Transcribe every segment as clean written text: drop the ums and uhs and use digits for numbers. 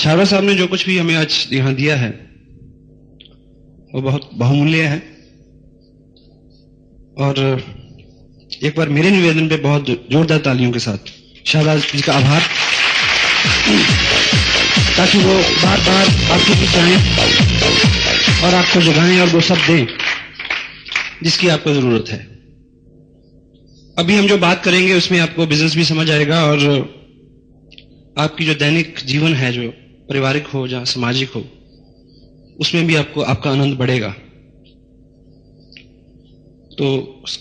छाबड़ा साहब ने जो कुछ भी हमें आज यहाँ दिया है वो बहुत बहुमूल्य है, और एक बार मेरे निवेदन पे बहुत जोरदार तालियों के साथ शाहबाज जी का आभार, ताकि वो बार बार आपके बीच आए और आपको जगाएं और वो सब दें जिसकी आपको जरूरत है। अभी हम जो बात करेंगे उसमें आपको बिजनेस भी समझ आएगा, और आपकी जो दैनिक जीवन है, जो पारिवारिक हो या सामाजिक हो, उसमें भी आपको आपका आनंद बढ़ेगा। तो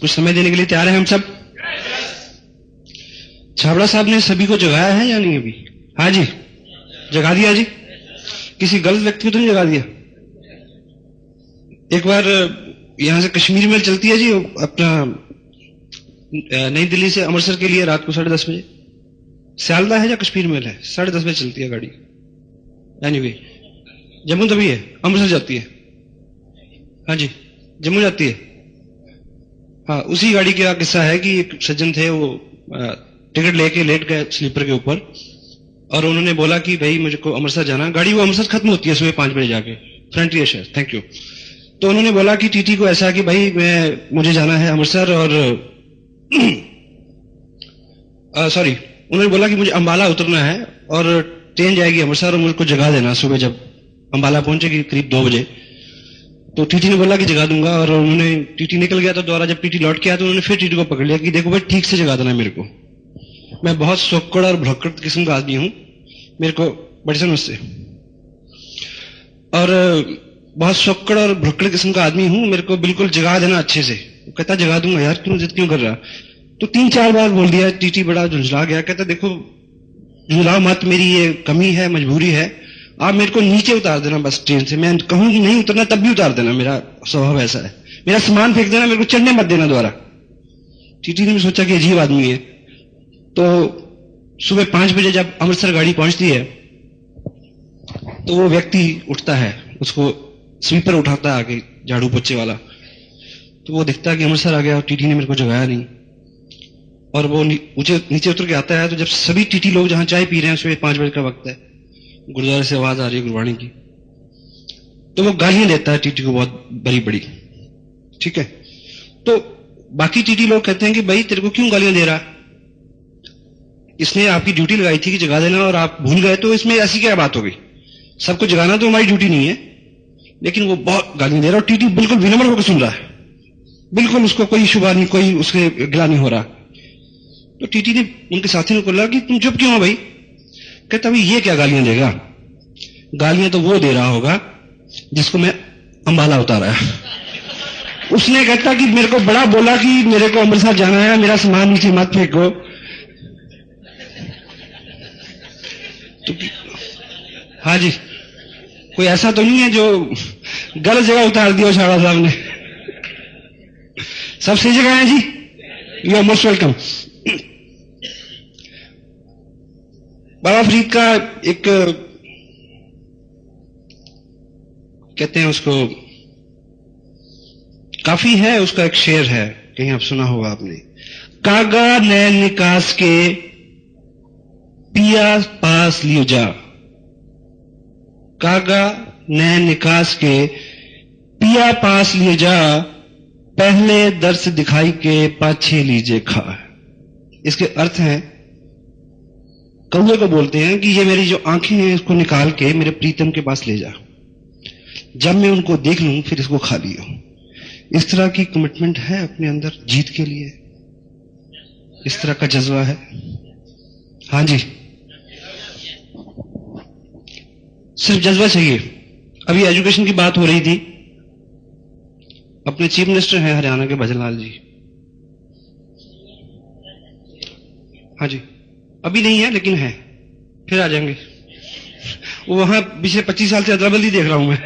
कुछ समय देने के लिए तैयार हैं हम सब? छाबड़ा साहब ने सभी को जगाया है या नहीं अभी? हाँ जी, जगा दिया जी। किसी गलत व्यक्ति को तो नहीं जगा दिया? एक बार यहां से कश्मीर मेल चलती है जी, अपना नई दिल्ली से अमृतसर के लिए रात को 10:30 बजे। सियालदा है या कश्मीर मेल है? 10:30 बजे चलती है गाड़ी। एनीवे, जम्मू तभी है, अमृतसर जाती है। हाँ जी, जम्मू जाती है। हाँ, उसी गाड़ी का किस्सा है कि एक सज्जन थे, वो टिकट लेके लेट गए स्लीपर के ऊपर, और उन्होंने बोला कि भाई मुझको अमृतसर जाना। गाड़ी वो अमृतसर खत्म होती है सुबह 5 बजे जाके, फ्रंटियर शहर। Thank you. तो उन्होंने बोला कि टीटी को ऐसा कि भाई मुझे जाना है अमृतसर, और सॉरी, उन्होंने बोला कि मुझे अंबाला उतरना है और ट्रेन जाएगी अमृतसर, और मुझको जगा देना सुबह जब अंबाला पहुंचेगी करीब 2 बजे। तो टीटी ने बोला कि जगा दूंगा, और उन्होंने, टीटी निकल गया तो दोबारा जब टीटी लौट के आया तो उन्होंने फिर टीटी को पकड़ लिया कि देखो भाई ठीक से जगा देना मेरे को, मैं बहुत सोक्कड़ और भ्रकड़ किस्म का आदमी हूं, मेरे को बड़ी समझ से, और बहुत सोक्कड़ और भ्रकड़ किस्म का आदमी हूं, मेरे को बिल्कुल जगा देना अच्छे से। वो कहता जगा दूंगा यार, क्यों जिद क्यों कर रहा? तो 3-4 बार बोल दिया। टीटी बड़ा झुंझला गया, कहता देखो झुंझलाओ मत, मेरी ये कमी है, मजबूरी है, आप मेरे को नीचे उतार देना बस ट्रेन से, मैं कहूंगी नहीं उतरना तब भी उतार देना, मेरा स्वभाव ऐसा है, मेरा सामान फेंक देना, मेरे को चढ़ने मत देना दोबारा। टीटी ने भी सोचा कि अजीब आदमी है। तो सुबह 5 बजे जब अमृतसर गाड़ी पहुंचती है तो वो व्यक्ति उठता है, उसको स्वीपर उठाता है आगे, झाड़ू पोछे वाला। तो वो दिखता है कि अमृतसर आ गया और टीटी ने मेरे को जगाया नहीं, और वो नीचे उतर के आता है। तो जब सभी टीटी लोग जहां चाय पी रहे हैं, सुबह 5 बजे का वक्त है, गुरुद्वारे से आवाज आ रही है गुरबाणी की, तो वो गालियां देता है टीटी को बहुत बड़ी बड़ी। ठीक है, तो बाकी टीटी लोग कहते हैं कि भाई तेरे को क्यों गालियां दे रहा, इसने आपकी ड्यूटी लगाई थी कि जगा देना और आप भूल गए, तो इसमें ऐसी क्या बात हो गई? सबको जगाना तो हमारी ड्यूटी नहीं है, लेकिन वो बहुत गालियां दे रहा है और टीटी बिल्कुल विनम्र होकर सुन रहा है, बिल्कुल उसको कोई शुभा नहीं, कोई उसके गिला नहीं हो रहा। तो टीटी ने उनके साथी ने बोला कि तुम चुप क्यों हो भाई? कहता भाई ये क्या गालियां देगा, गालियां तो वो दे रहा होगा जिसको मैं अंबाला उतारा है। उसने कहता कि मेरे को बड़ा बोला कि मेरे को अमृतसर जाना है, मेरा सामान नीचे मत फेंको। तो हाँ जी, कोई ऐसा तो नहीं है जो गलत जगह उतार दिया छाबड़ा साहब ने? सब सही जगह है जी, यू आर मोस्ट वेलकम। बाबा फरीद का एक, कहते हैं उसको, काफी है, उसका एक शेर है, कहीं आप सुना होगा आपने। कागा नैन निकास के पिया पास लियो जा, कागा नैन निकास के पिया पास लिए जा, पहले दर्श दिखाई के पाछे लीजे खा। इसके अर्थ है, कौवे को बोलते हैं कि ये मेरी जो आंखें हैं इसको निकाल के मेरे प्रीतम के पास ले जा, जब मैं उनको देख लूं फिर इसको खा लियो। इस तरह की कमिटमेंट है अपने अंदर जीत के लिए, इस तरह का जज्बा है। हाँ जी, सिर्फ जज्बा चाहिए। अभी एजुकेशन की बात हो रही थी, अपने चीफ मिनिस्टर हैं हरियाणा के भजनलाल जी। हाँ जी, अभी नहीं है लेकिन है, फिर आ जाएंगे। वो वहां पिछले 25 साल से अदला-बदली देख रहा हूं मैं।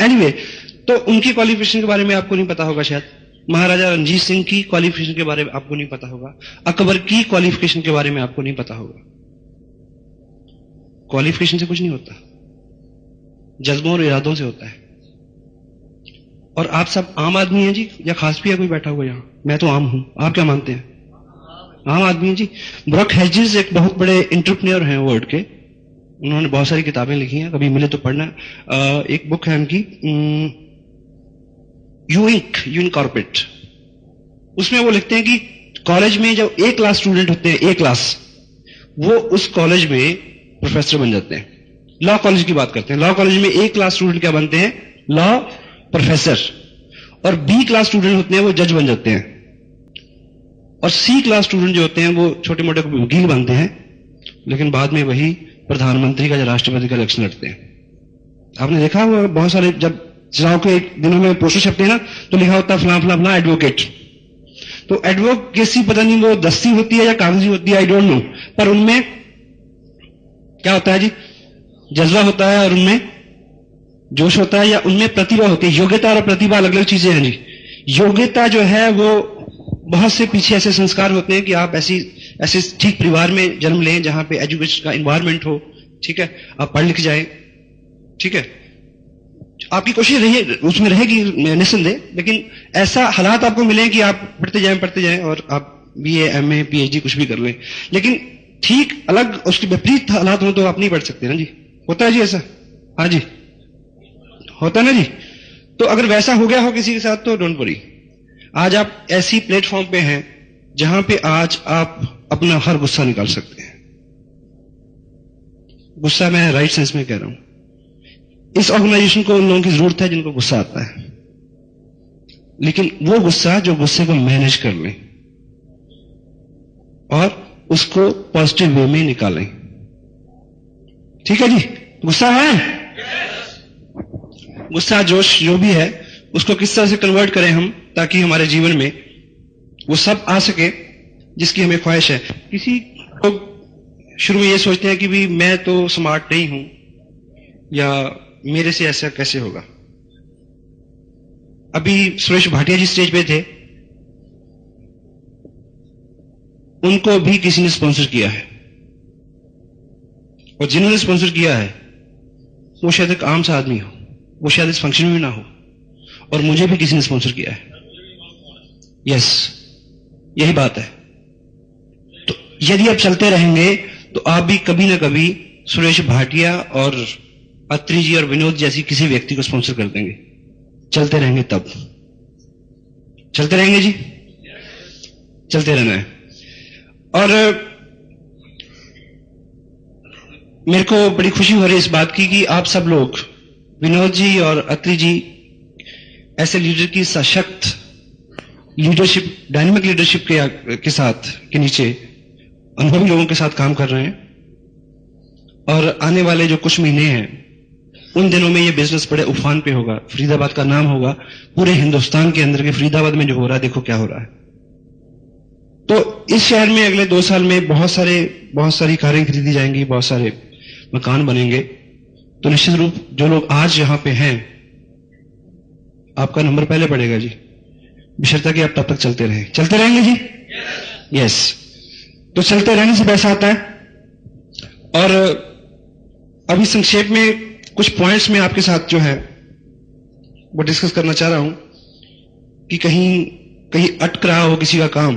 एनीवे, तो उनकी क्वालिफिकेशन के बारे में आपको नहीं पता होगा शायद, महाराजा रणजीत सिंह की क्वालिफिकेशन के बारे में आपको नहीं पता होगा, अकबर की क्वालिफिकेशन के बारे में आपको नहीं पता होगा। क्वालिफिकेशन से कुछ नहीं होता, जज्बों और इरादों से होता है। और आप सब आम आदमी हैं जी, या खास भी है कोई बैठा हुआ यहां? मैं तो आम हूं, आप क्या मानते हैं? आम आदमी हैं जी। ब्रॉक हेजिस एक बहुत बड़े एंटरप्रेन्योर हैं वर्ल्ड के, उन्होंने बहुत सारी किताबें लिखी हैं, कभी मिले तो पढ़ना। एक बुक है उनकी, यू इनकॉर्पोरेट। उसमें वो लिखते हैं कि कॉलेज में जब ए क्लास स्टूडेंट होते हैं, ए क्लास, वो उस कॉलेज में प्रोफेसर बन जाते हैं। लॉ कॉलेज की बात करते हैं, लॉ कॉलेज में ए क्लास स्टूडेंट क्या बनते हैं? Law professor. और बी क्लास स्टूडेंट होते हैं वो जज बन जाते हैं। और सी क्लास स्टूडेंट जो होते हैं वो छोटे मोटे वकील बनते हैं, लेकिन बाद में वही प्रधानमंत्री का या राष्ट्रपति का इलेक्शन लड़ते हैं। आपने देखा हुआ बहुत सारे, जब चुनाव के दिनों में पोस्टर छपते हैं ना, तो लिखा होता है फला फला फला एडवोकेट। तो एडवोकेसी पता नहीं वो दस्ती होती है या कागजी होती है, आई डोंट नो, पर उनमें क्या होता है जी? जज्बा होता है, और उनमें जोश होता है, या उनमें प्रतिभा होती है। योग्यता और प्रतिभा अलग अलग चीजें हैं जी। योग्यता जो है वो बहुत से पीछे ऐसे संस्कार होते हैं कि आप ऐसे ठीक परिवार में जन्म लें जहां पे एजुकेशन का एनवायरनमेंट हो, ठीक है, आप पढ़ लिख जाएं, ठीक है, आपकी कोशिश रही उसमें रहेगी निस्संदेह, लेकिन ऐसा हालात आपको मिले कि आप पढ़ते जाएं और आप BA MA PhD कुछ भी कर लें, लेकिन ठीक अलग उसके विपरीत हालात हो तो आप नहीं पढ़ सकते ना जी। होता है जी ऐसा? हाँ जी, होता है ना जी। तो अगर वैसा हो गया हो किसी के साथ तो डोंट वरी। आज आप ऐसी प्लेटफॉर्म पे हैं जहां पे आज आप अपना हर गुस्सा निकाल सकते हैं। गुस्सा मैं राइट सेंस में कह रहा हूं। इस ऑर्गेनाइजेशन को उन लोगों की जरूरत है जिनको गुस्सा आता है, लेकिन वो गुस्सा जो गुस्से को मैनेज कर लें और उसको पॉजिटिव वे में निकालें। ठीक है जी? गुस्सा है, गुस्सा जोश जो भी है उसको किस तरह से कन्वर्ट करें हम, ताकि हमारे जीवन में वो सब आ सके जिसकी हमें ख्वाहिश है। किसी लोग शुरू में ये सोचते हैं कि भी मैं तो स्मार्ट नहीं हूं, या मेरे से ऐसा कैसे होगा। अभी सुरेश भाटिया जी स्टेज पे थे, उनको भी किसी ने स्पॉन्सर किया है, और जिन्होंने स्पॉन्सर किया है वो शायद एक आम सा आदमी हो, वो शायद इस फंक्शन में भी ना हो, और मुझे भी किसी ने स्पॉन्सर किया है। यस, यही बात है। तो यदि आप चलते रहेंगे तो आप भी कभी ना कभी सुरेश भाटिया और अत्री जी और विनोद जैसी किसी व्यक्ति को स्पॉन्सर कर देंगे। चलते रहेंगे तब, चलते रहेंगे जी, चलते रहना है। और मेरे को बड़ी खुशी हो रही है इस बात की कि आप सब लोग, विनोद जी और अत्री जी, ऐसे लीडर की सशक्त लीडरशिप, डायनामिक लीडरशिप के साथ के नीचे अनुभवी लोगों के साथ काम कर रहे हैं। और आने वाले जो कुछ महीने हैं उन दिनों में ये बिजनेस बड़े उफान पे होगा। फरीदाबाद का नाम होगा पूरे हिंदुस्तान के अंदर के फरीदाबाद में जो हो रहा है, देखो क्या हो रहा है। तो इस शहर में अगले 2 साल में बहुत सारी कारें खरीदी जाएंगी, बहुत सारे मकान बनेंगे। तो निश्चित रूप जो लोग आज यहां पे हैं, आपका नंबर पहले पड़ेगा जी, बशर्ते कि आप तब तक चलते रहें। चलते रहेंगे जी? यस। तो चलते रहने से पैसा आता है। और अभी संक्षेप में कुछ पॉइंट्स में आपके साथ जो है वो डिस्कस करना चाह रहा हूं कि कहीं अटक रहा हो किसी का काम।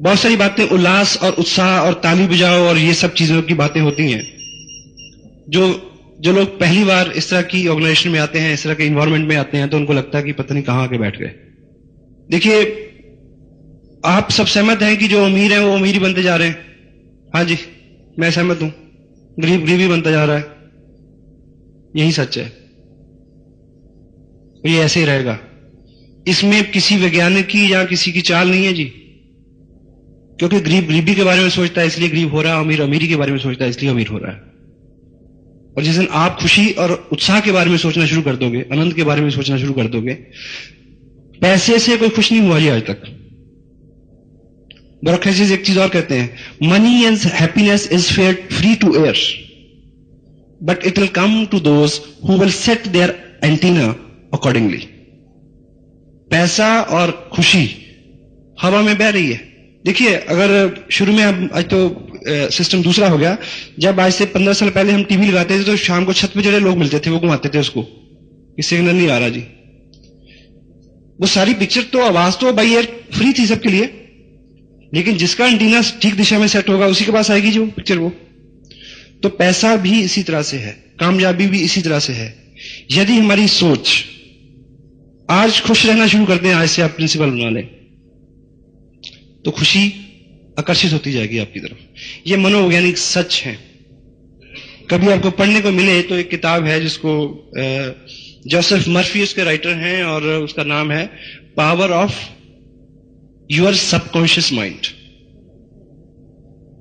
बहुत सारी बातें उल्लास और उत्साह और ताली बजाओ और ये सब चीजों की बातें होती हैं। जो लोग पहली बार इस तरह की ऑर्गेनाइजेशन में आते हैं, इस तरह के इन्वायरमेंट में आते हैं, तो उनको लगता है कि पता नहीं कहां आके बैठ गए। देखिए, आप सब सहमत हैं कि जो अमीर हैं वो अमीर ही बनते जा रहे हैं। हाँ जी, मैं सहमत हूं। गरीब ही बनता जा रहा है, यही सच है, ये ऐसे ही रहेगा। इसमें किसी वैज्ञानिक की या किसी की चाल नहीं है जी, क्योंकि गरीब गरीबी के बारे में सोचता है इसलिए गरीब हो रहा है, अमीर अमीरी के बारे में सोचता है इसलिए अमीर हो रहा है। और जिस दिन आप खुशी और उत्साह के बारे में सोचना शुरू कर दोगे, आनंद के बारे में सोचना शुरू कर दोगे, पैसे से कोई खुश नहीं हुआ जी आज तक। ब्यूरोक्रेसीज एक चीज और कहते हैं, money and happiness is free to air, but it will come to those who will set their antenna accordingly. पैसा और खुशी हवा में बह रही है। देखिए, अगर शुरू में आज तो सिस्टम दूसरा हो गया, जब आज से 15 साल पहले हम टीवी लगाते थे तो शाम को छत पे जड़े लोग मिलते थे, वो घुमाते थे उसको कि सिग्नल नहीं आ रहा जी। वो सारी पिक्चर तो, आवाज तो बाई एयर फ्री थी सबके लिए, लेकिन जिसका एंटीना ठीक दिशा में सेट होगा उसी के पास आएगी जो पिक्चर वो। तो पैसा भी इसी तरह से है, कामयाबी भी इसी तरह से है। यदि हमारी सोच आज खुश रहना शुरू करते हैं, आज से आप प्रिंसिपल बना लें, तो खुशी आकर्षित होती जाएगी आपकी तरफ। ये मनोवैज्ञानिक सच है। कभी आपको पढ़ने को मिले तो एक किताब है जिसको जोसेफ मर्फी उसके राइटर हैं, और उसका नाम है power of your subconscious mind.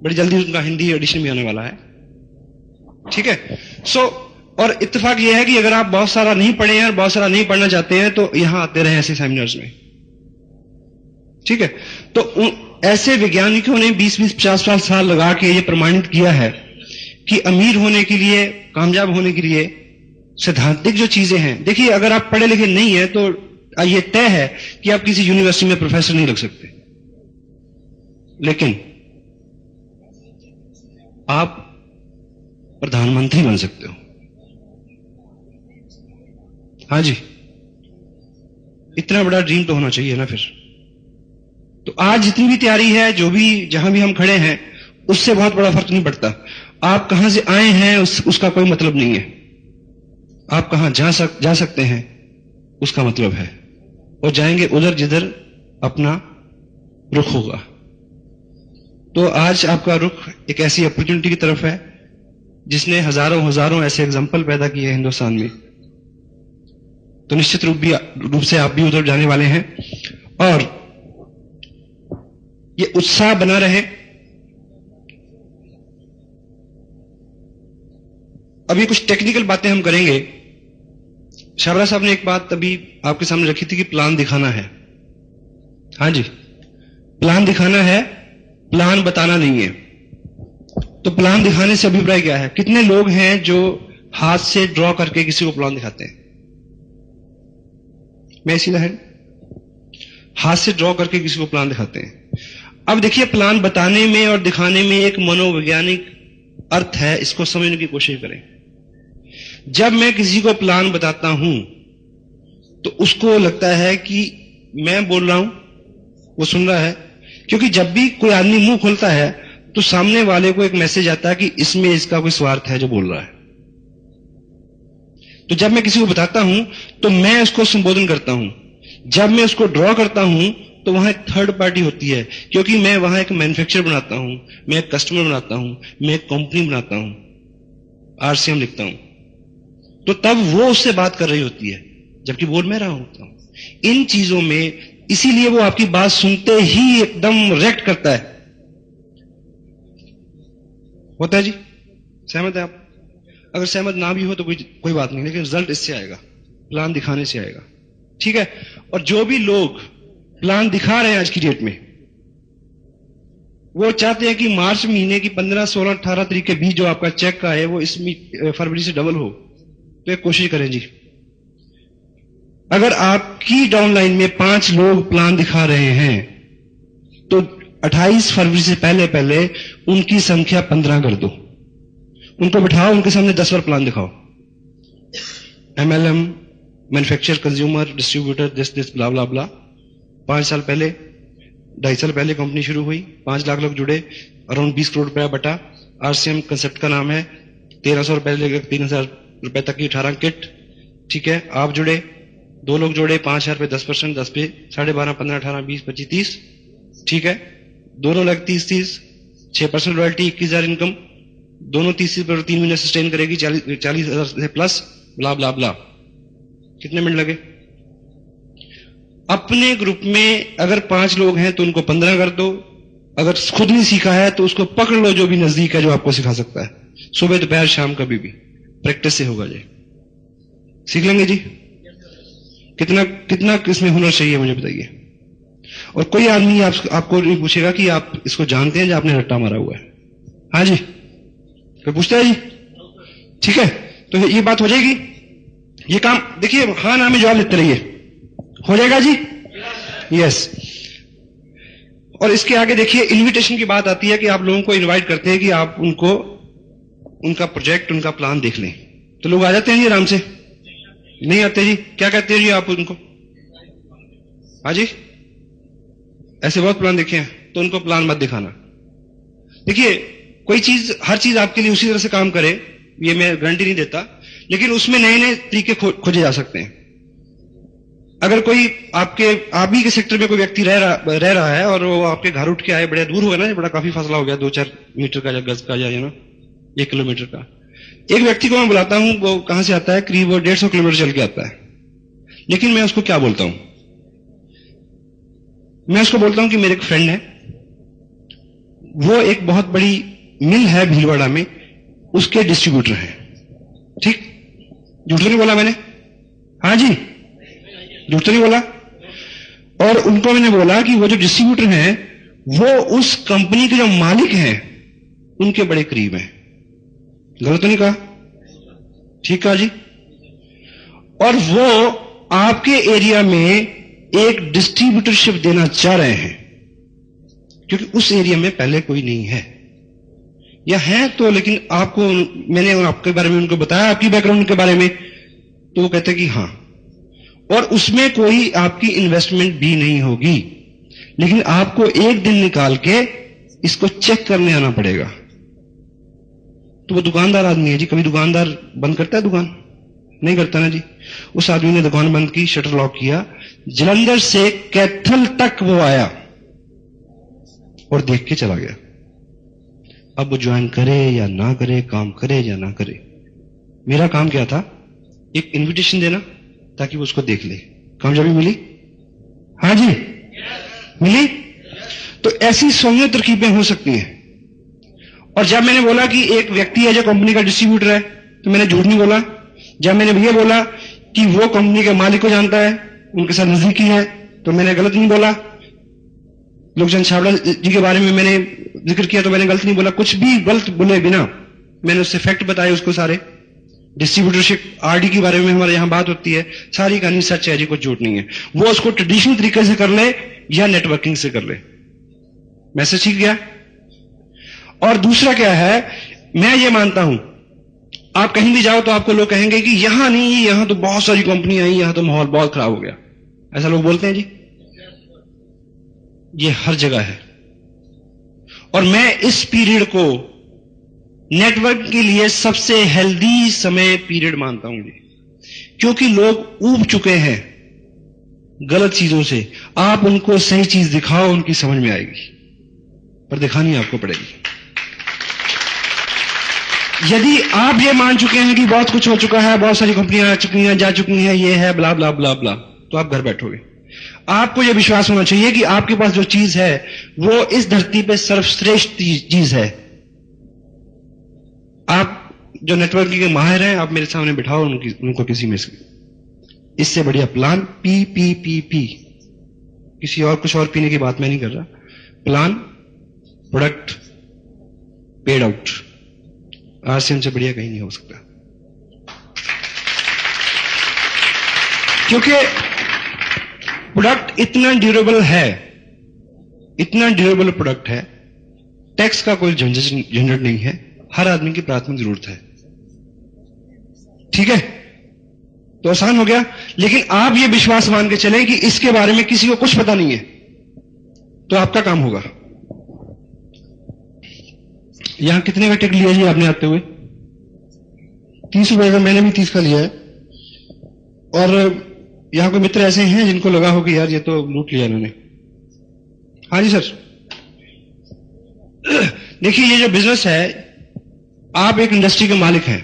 बड़ी जल्दी उनका हिंदी एडिशन भी आने वाला है, ठीक है। और इत्तेफाक यह है कि अगर आप बहुत सारा नहीं पढ़े हैं और बहुत सारा नहीं पढ़ना चाहते हैं तो यहां आते रहे ऐसे सेमिनार्स में, ठीक है। तो ऐसे वैज्ञानिकों ने 20-20, 50 साल लगा के ये प्रमाणित किया है कि अमीर होने के लिए, कामयाब होने के लिए सैद्धांतिक जो चीजें हैं, देखिए अगर आप पढ़े लिखे नहीं है तो ये तय है कि आप किसी यूनिवर्सिटी में प्रोफेसर नहीं लग सकते, लेकिन आप प्रधानमंत्री बन सकते हो। हाँ जी, इतना बड़ा ड्रीम तो होना चाहिए ना फिर। तो आज जितनी भी तैयारी है, जो भी जहां भी हम खड़े हैं, उससे बहुत बड़ा फर्क नहीं पड़ता। आप कहां से आए हैं उसका कोई मतलब नहीं है। आप कहां जा सकते हैं उसका मतलब है, और जाएंगे उधर जिधर अपना रुख होगा। तो आज आपका रुख एक ऐसी अपॉर्चुनिटी की तरफ है जिसने हजारों ऐसे एग्जाम्पल पैदा किए हैं हिंदुस्तान में। तो निश्चित रूप से आप भी उधर जाने वाले हैं, और ये उत्साह बना रहे। अभी कुछ टेक्निकल बातें हम करेंगे। शाबरा साहब ने एक बात अभी आपके सामने रखी थी कि प्लान दिखाना है। हाँ जी, प्लान दिखाना है, प्लान बताना नहीं है। तो प्लान दिखाने से अभिप्राय क्या है? कितने लोग हैं जो हाथ से ड्रॉ करके किसी को प्लान दिखाते हैं? मैं इसी लहर हाथ से ड्रॉ करके किसी को प्लान दिखाते हैं। अब देखिए, प्लान बताने में और दिखाने में एक मनोवैज्ञानिक अर्थ है, इसको समझने की कोशिश करें। जब मैं किसी को प्लान बताता हूं तो उसको लगता है कि मैं बोल रहा हूं, वो सुन रहा है, क्योंकि जब भी कोई आदमी मुंह खोलता है तो सामने वाले को एक मैसेज आता है कि इसमें इसका कोई स्वार्थ है जो बोल रहा है। तो जब मैं किसी को बताता हूं तो मैं उसको संबोधन करता हूं। जब मैं उसको ड्रॉ करता हूं तो वहां एक थर्ड पार्टी होती है, क्योंकि मैं वहां एक मैन्युफैक्चरर बनाता हूं, मैं एक कस्टमर बनाता हूं, मैं एक कंपनी बनाता हूं, आरसीएम लिखता हूं। तो तब वो उससे बात कर रही होती है, जबकि बोल मैं रहा होता हूं। इन चीजों में इसीलिए वो आपकी बात सुनते ही एकदम रिएक्ट करता है। होता है जी? सहमत है आप? अगर सहमत ना भी हो तो कोई बात नहीं, लेकिन रिजल्ट इससे आएगा, प्लान दिखाने से आएगा, ठीक है। और जो भी लोग प्लान दिखा रहे हैं आज की डेट में, वो चाहते हैं कि मार्च महीने की 15, 16, 18 तारीख के बीच जो आपका चेक का है वो इस फरवरी से डबल हो। तो एक कोशिश करें जी, अगर आपकी डाउनलाइन में 5 लोग प्लान दिखा रहे हैं तो 28 फरवरी से पहले पहले उनकी संख्या 15 कर दो। उनको बिठाओ, उनके सामने 10 बार प्लान दिखाओ। MLM, manufacture, consumer, distributor, this blah blah blah. 5 साल पहले, 2.5 साल पहले कंपनी शुरू हुई, 5 लाख लोग जुड़े, अराउंड 20 करोड़ रुपया बटा। आरसीएम कंसेप्ट का नाम है। 1300 रुपए लेकर 3000 रुपए तक की 18 किट, ठीक है। आप जुड़े, 2 लोग जुड़े, 5000 पे 10%, 10 पे 12.5, 15, 18, 20, 25, 30, ठीक है। दोनों लग 30, 6% रॉयल्टी, 21,000 इनकम, दोनों 30 पर 3 महीने सस्टेन करेगी, 40,000 से प्लस, ब्ला ब्ला ब्ला। कितने मिनट लगे? अपने ग्रुप में अगर 5 लोग हैं तो उनको 15 कर दो। अगर खुद नहीं सीखा है तो उसको पकड़ लो जो भी नजदीक है, जो आपको सिखा सकता है। सुबह, दोपहर, शाम, कभी भी प्रैक्टिस से होगा जी। सीख लेंगे जी? कितना इसमें हुनर चाहिए मुझे बताइए। और कोई आदमी आपको नहीं पूछेगा कि आप इसको जानते हैं या आपने रट्टा मारा हुआ है। हाँ जी, कोई पूछता है जी? ठीक है, तो ये बात हो जाएगी। ये काम देखिए, हाँ ना में जवाब देते रहिए, हो जाएगा जी? यस। और इसके आगे देखिए, इनविटेशन की बात आती है कि आप लोगों को इनवाइट करते हैं कि आप उनको उनका प्रोजेक्ट, उनका प्लान देख लें। तो लोग आ जाते हैं जी आराम से? नहीं आते जी? क्या कहते हैं जी आप उनको? हाँ जी, ऐसे बहुत प्लान देखे हैं, तो उनको प्लान मत दिखाना। देखिए, कोई चीज, हर चीज आपके लिए उसी तरह से काम करे ये मैं गारंटी नहीं देता, लेकिन उसमें नए नए तरीके खोजे जा सकते हैं। अगर कोई आप ही के सेक्टर में कोई व्यक्ति रह रहा है और वो आपके घर उठ के आए, बड़े दूर होगा ना, बड़ा काफी फासला हो गया 2-4 मीटर का या गज का या ना 1 किलोमीटर का, एक व्यक्ति को मैं बुलाता हूं, वो कहां से आता है, करीब वो 150 किलोमीटर चल के आता है, लेकिन मैं उसको क्या बोलता हूं, मैं उसको बोलता हूं कि मेरे एक फ्रेंड है, वो एक बहुत बड़ी मिल है भीलवाड़ा में, उसके डिस्ट्रीब्यूटर हैं। ठीक, झूठ तो नहीं बोला मैंने? हाँ जी, झूठ तो नहीं बोला। और उनको मैंने बोला कि वो जो डिस्ट्रीब्यूटर हैं वो उस कंपनी के जो मालिक हैं उनके बड़े करीब हैं। गलत तो नहीं कहा? ठीक कहा जी। और वो आपके एरिया में एक डिस्ट्रीब्यूटरशिप देना चाह रहे हैं, क्योंकि उस एरिया में पहले कोई नहीं है, या है तो, लेकिन आपको, मैंने आपके बारे में उनको बताया, आपकी बैकग्राउंड के बारे में, तो वो कहते कि हाँ, और उसमें कोई आपकी इन्वेस्टमेंट भी नहीं होगी, लेकिन आपको एक दिन निकाल के इसको चेक करने आना पड़ेगा। तो वो दुकानदार आदमी है जी, कभी दुकानदार बंद करता है दुकान? नहीं करता ना जी। उस आदमी ने दुकान बंद की, शटर लॉक किया, जलंधर से कैथल तक वो आया और देख के चला गया। अब वो ज्वाइन करे या ना करे, काम करे या ना करे, मेरा काम क्या था, एक इनविटेशन देना ताकि वो उसको देख ले। कामयाबी मिली? हाँ जी, मिली। तो ऐसी 100 तरकीबें हो सकती हैं। और जब मैंने बोला कि एक व्यक्ति है जो कंपनी का डिस्ट्रीब्यूटर है, तो मैंने झूठ नहीं बोला। जब मैंने ये बोला कि वो कंपनी के मालिक को जानता है, उनके साथ नजदीकी है, तो मैंने गलत नहीं बोला। लोकचंद छाबड़ा जी के बारे में मैंने जिक्र किया तो मैंने गलत नहीं बोला। कुछ भी गलत बोले बिना मैंने उससे फैक्ट बताए उसको सारे। डिस्ट्रीब्यूटरशिप आरडी के बारे में हमारे यहां बात होती है, सारी कहानी सच है जी, कुछ झूठ नहीं है। वो उसको ट्रेडिशनल तरीके से कर ले या नेटवर्किंग से कर ले। मैसेज ठीक गया? और दूसरा क्या है, मैं ये मानता हूं, आप कहीं भी जाओ तो आपको लोग कहेंगे कि यहां नहीं, यहां तो बहुत सारी कंपनियां आई, यहां तो माहौल बहुत खराब हो गया, ऐसा लोग बोलते हैं जी। ये हर जगह है। और मैं इस पीरियड को नेटवर्क के लिए सबसे हेल्दी समय पीरियड मानता हूं जी, क्योंकि लोग ऊब चुके हैं गलत चीजों से। आप उनको सही चीज दिखाओ, उनकी समझ में आएगी, पर दिखानी आपको पड़ेगी। यदि आप ये मान चुके हैं कि बहुत कुछ हो चुका है, बहुत सारी कंपनियां आ चुकी हैं, जा चुकी हैं, ये है ब्ला ब्ला ब्ला ब्ला, तो आप घर बैठोगे। आपको यह विश्वास होना चाहिए कि आपके पास जो चीज है वो इस धरती पे सर्वश्रेष्ठ चीज है। आप जो नेटवर्किंग के माहिर हैं, आप मेरे सामने बिठाओ उनको किसी में से। इससे बढ़िया प्लान पी, किसी और कुछ और पीने की बात मैं नहीं कर रहा। Plan, product, paid out, RCM से बढ़िया कहीं नहीं हो सकता। क्योंकि प्रोडक्ट इतना ड्यूरेबल है, इतना ड्यूरेबल प्रोडक्ट है, टैक्स का कोई झंझट नहीं है, हर आदमी की प्राथमिक जरूरत है। ठीक है, तो आसान हो गया। लेकिन आप ये विश्वास मान के चलें कि इसके बारे में किसी को कुछ पता नहीं है, तो आपका काम होगा। यहां कितने का टिकट लिया जी आपने आते हुए? 30 रुपए का। मैंने भी 30 का लिया है। और यहां कोई मित्र ऐसे हैं जिनको लगा हो कि यार ये तो लूट लिया इन्होंने? हाँ जी सर। देखिए, ये जो बिजनेस है, आप एक इंडस्ट्री के मालिक हैं।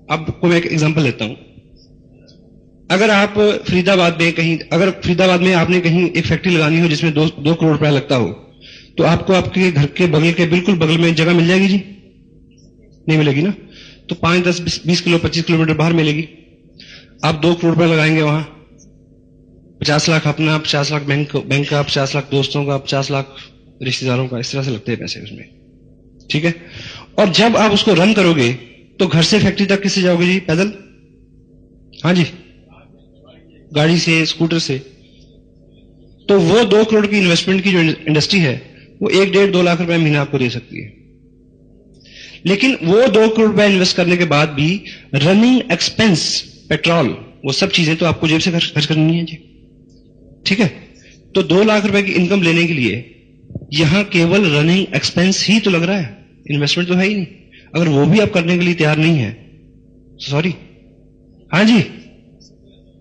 आपको मैं एक एग्जांपल लेता हूं। अगर आप फरीदाबाद में कहीं, अगर फरीदाबाद में आपने कहीं एक फैक्ट्री लगानी हो जिसमें 2 करोड़ रुपया लगता हो, तो आपको आपके घर के बगल के बिल्कुल बगल में जगह मिल जाएगी जी? नहीं मिलेगी ना। तो 5, 10, 20 किलो 25 किलोमीटर बाहर मिलेगी। आप 2 करोड़ रुपया लगाएंगे वहां, 50 लाख अपना, 50 लाख बैंक का, 50 लाख दोस्तों का, 50 लाख रिश्तेदारों का, इस तरह से लगते हैं पैसे उसमें। ठीक है। और जब आप उसको रन करोगे तो घर से फैक्ट्री तक किससे जाओगे जी? पैदल? हाँ जी, गाड़ी से, स्कूटर से। तो वो 2 करोड़ की इन्वेस्टमेंट की जो इंडस्ट्री है, वो 1-1.5-2 लाख रुपए महीना आपको दे सकती है। लेकिन वो 2 करोड़ रुपए इन्वेस्ट करने के बाद भी रनिंग एक्सपेंस, पेट्रोल, वो सब चीजें तो आपको जेब से खर्च करनी है जी। ठीक है। तो 2 लाख रुपए की इनकम लेने के लिए यहां केवल रनिंग एक्सपेंस ही तो लग रहा है। इन्वेस्टमेंट तो है ही नहीं। अगर वो भी आप करने के लिए तैयार नहीं है, सॉरी। हाँ जी,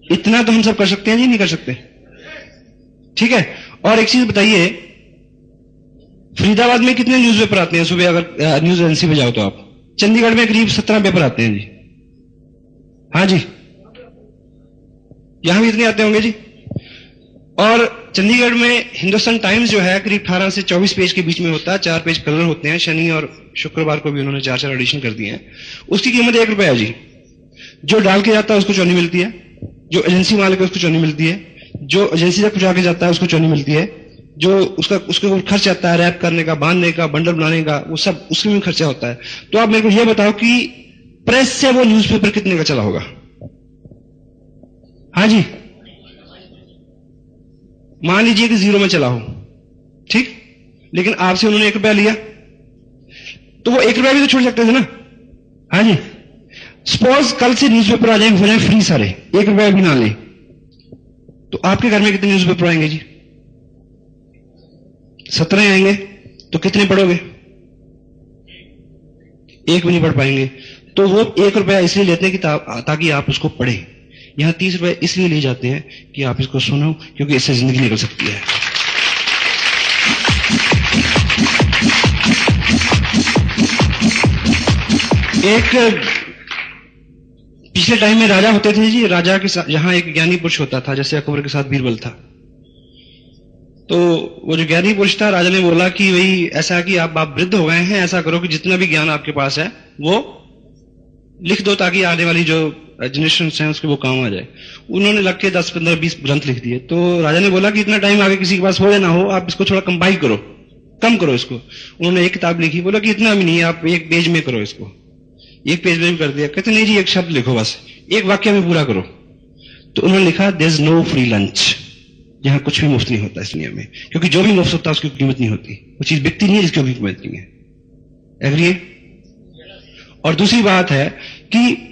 इतना तो हम सब कर सकते हैं जी, नहीं कर सकते? ठीक है। और एक चीज बताइए, फरीदाबाद में कितने न्यूज़पेपर आते हैं सुबह? अगर न्यूज एजेंसी पे जाओ तो आप, चंडीगढ़ में करीब 17 पेपर आते हैं जी। हाँ जी, यहां भी इतने आते होंगे जी। और चंडीगढ़ में हिंदुस्तान टाइम्स जो है करीब 18 से 24 पेज के बीच में होता है, 4 पेज कलर होते हैं। शनि और शुक्रवार को भी उन्होंने 4-4 एडिशन कर दिए हैं। उसकी कीमत 1 रुपया है जी। जो डाल के जाता है उसको चौनी मिलती है, जो एजेंसी मालिक है उसको चौनी मिलती है, जो एजेंसी तक पहुंचा के जाता है उसको चौनी मिलती है, जो उसके खर्च आता है रैप करने का, बांधने का, बंडल बनाने का, वो सब उसमें भी खर्चा होता है। तो आप मेरे को ये बताओ कि प्रेस से वो न्यूज़पेपर कितने का चला होगा? हाँ जी, मान लीजिए कि 0 में चला हो, ठीक, लेकिन आपसे उन्होंने 1 रुपया लिया, तो वो 1 रुपया भी तो छोड़ सकते थे ना। हाँ जी, सपोज कल से न्यूज़पेपर आ जाए, हो जाए फ्री सारे, 1 रुपया भी ना ले, तो आपके घर में कितने न्यूज़पेपर आएंगे जी? 17 आएंगे, तो कितने पढ़ोगे? 1 भी नहीं पढ़ पाएंगे। तो वो 1 रुपया इसलिए लेते हैं कि ताकि आप उसको पढ़ें। यहां 30 रुपए इसलिए लिए जाते हैं कि आप इसको सुनो, क्योंकि इससे जिंदगी निकल सकती है। एक पिछले टाइम में राजा होते थे जी, राजा के साथ यहां एक ज्ञानी पुरुष होता था, जैसे अकबर के साथ बीरबल था। तो वो जो ज्ञानी पुरुष था, राजा ने बोला कि भाई ऐसा कि आप वृद्ध हो गए हैं, ऐसा करो कि जितना भी ज्ञान आपके पास है वो लिख दो, ताकि आने वाली जो जनरेशन है उसके वो काम आ जाए। उन्होंने लग के 10, 15, 20 ग्रंथ लिख दिए। तो राजा ने बोला कि इतना टाइम आगे किसी के पास हो या ना हो, आप इसको थोड़ा कंपाइल करो, कम करो इसको। उन्होंने 1 किताब लिखी, बोला कि इतना भी नहीं, आप 1 पेज में करो इसको। 1 पेज में भी कर दिया। कहते नहीं जी, 1 शब्द लिखो, बस 1 वाक्य में पूरा करो। तो उन्होंने लिखा, there is no free lunch. यहां कुछ भी मुफ्त नहीं होता इस दुनिया में, क्योंकि जो भी मुफ्त होता है उसकी कीमत नहीं होती। वो चीज बिकती नहीं है जिसकी कोई कीमत नहीं है। एग्री है? और दूसरी बात है कि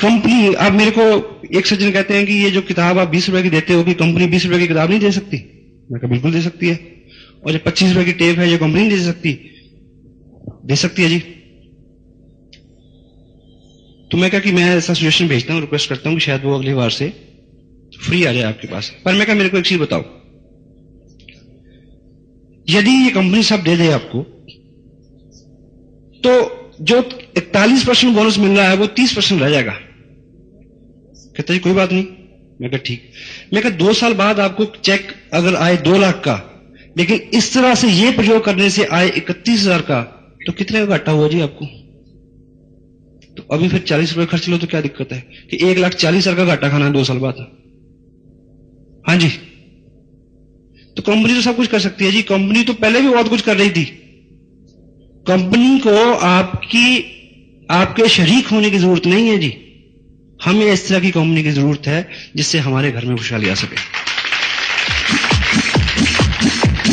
कंपनी, आप मेरे को एक सज्जन कहते हैं कि ये जो किताब आप 20 रुपए की देते हो, कि कंपनी 20 रुपए की किताब नहीं दे सकती? मैं कहा बिल्कुल दे सकती है। और जो 25 रुपए की टेप है, जो कंपनी नहीं दे सकती? दे सकती है जी। तो मैं कहा कि मैं ऐसा सजेशन भेजता हूं, रिक्वेस्ट करता हूं कि शायद वो अगली बार से फ्री आ जाए आपके पास। पर मैं कहा मेरे को एक चीज बताओ, यदि ये कंपनी सब दे दे आपको, तो जो 41% बोनस मिल रहा है वो 30% रह जाएगा। कहता जी कोई बात नहीं। मैं कहा ठीक। मैं कहा 2 साल बाद आपको चेक अगर आए 2 लाख का, लेकिन इस तरह से ये प्रयोग करने से आए 31,000 का, तो कितने का घाटा हुआ जी आपको? तो अभी फिर 40 रुपए खर्च लो तो क्या दिक्कत है कि 1,40,000 का घाटा खाना है 2 साल बाद? हाँ जी। तो कंपनी तो सब कुछ कर सकती है जी। कंपनी तो पहले भी बहुत कुछ कर रही थी। कंपनी को आपके शरीक होने की जरूरत नहीं है जी। हमें इस तरह की कंपनी की जरूरत है जिससे हमारे घर में खुशहाली आ सके।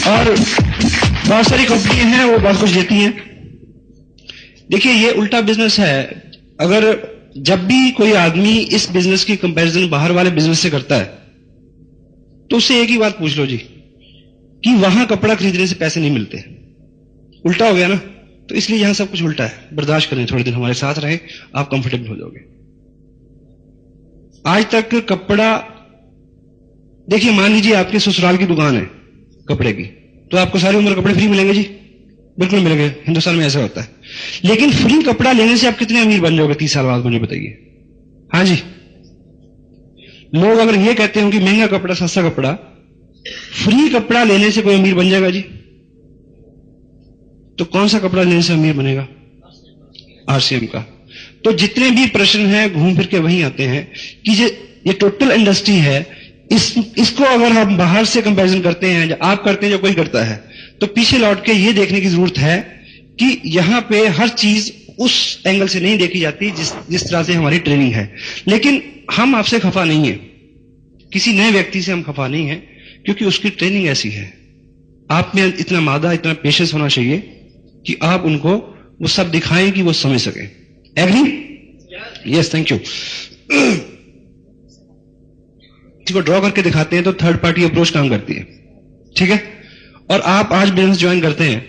और बहुत सारी कंपनियां हैं, वो बहुत कुछ देती हैं। देखिए, ये उल्टा बिजनेस है। अगर जब भी कोई आदमी इस बिजनेस की कंपैरिजन बाहर वाले बिजनेस से करता है, तो उससे एक ही बात पूछ लो जी, कि वहां कपड़ा खरीदने से पैसे नहीं मिलते। उल्टा हो गया ना? तो इसलिए यहां सब कुछ उल्टा है। बर्दाश्त करें, थोड़े दिन हमारे साथ रहे, आप कंफर्टेबल हो जाओगे। आज तक कपड़ा, देखिए मान लीजिए आपके ससुराल की दुकान है कपड़े की, तो आपको सारी उम्र कपड़े फ्री मिलेंगे जी? बिल्कुल मिलेंगे। हिंदुस्तान में ऐसा होता है। लेकिन फ्री कपड़ा लेने से आप कितने अमीर बन जाओगे 30 साल बाद, मुझे बताइए। हाँ जी। लोग अगर ये कहते हो कि महंगा कपड़ा, सस्ता कपड़ा, फ्री कपड़ा लेने से कोई अमीर बन जाएगा जी? तो कौन सा कपड़ा लेने से अमीर बनेगा? आरसीएम का। तो जितने भी प्रश्न हैं घूम फिर के वहीं आते हैं कि ये टोटल इंडस्ट्री है, इसको अगर हम बाहर से कंपैरिजन करते हैं, जो आप करते हैं, जो कोई करता है, तो पीछे लौट के ये देखने की जरूरत है कि यहां पे हर चीज उस एंगल से नहीं देखी जाती जिस तरह से हमारी ट्रेनिंग है। लेकिन हम आपसे खफा नहीं है, किसी नए व्यक्ति से हम खफा नहीं है, क्योंकि उसकी ट्रेनिंग ऐसी है। आप में इतना मादा, इतना पेशेंस होना चाहिए कि आप उनको वो सब दिखाएं कि वो समझ सके। एग्री? Yes, thank you. इसको ड्रॉ करके दिखाते हैं तो थर्ड पार्टी अप्रोच काम करती है, ठीक है? और आप आज बिजनेस ज्वाइन करते हैं,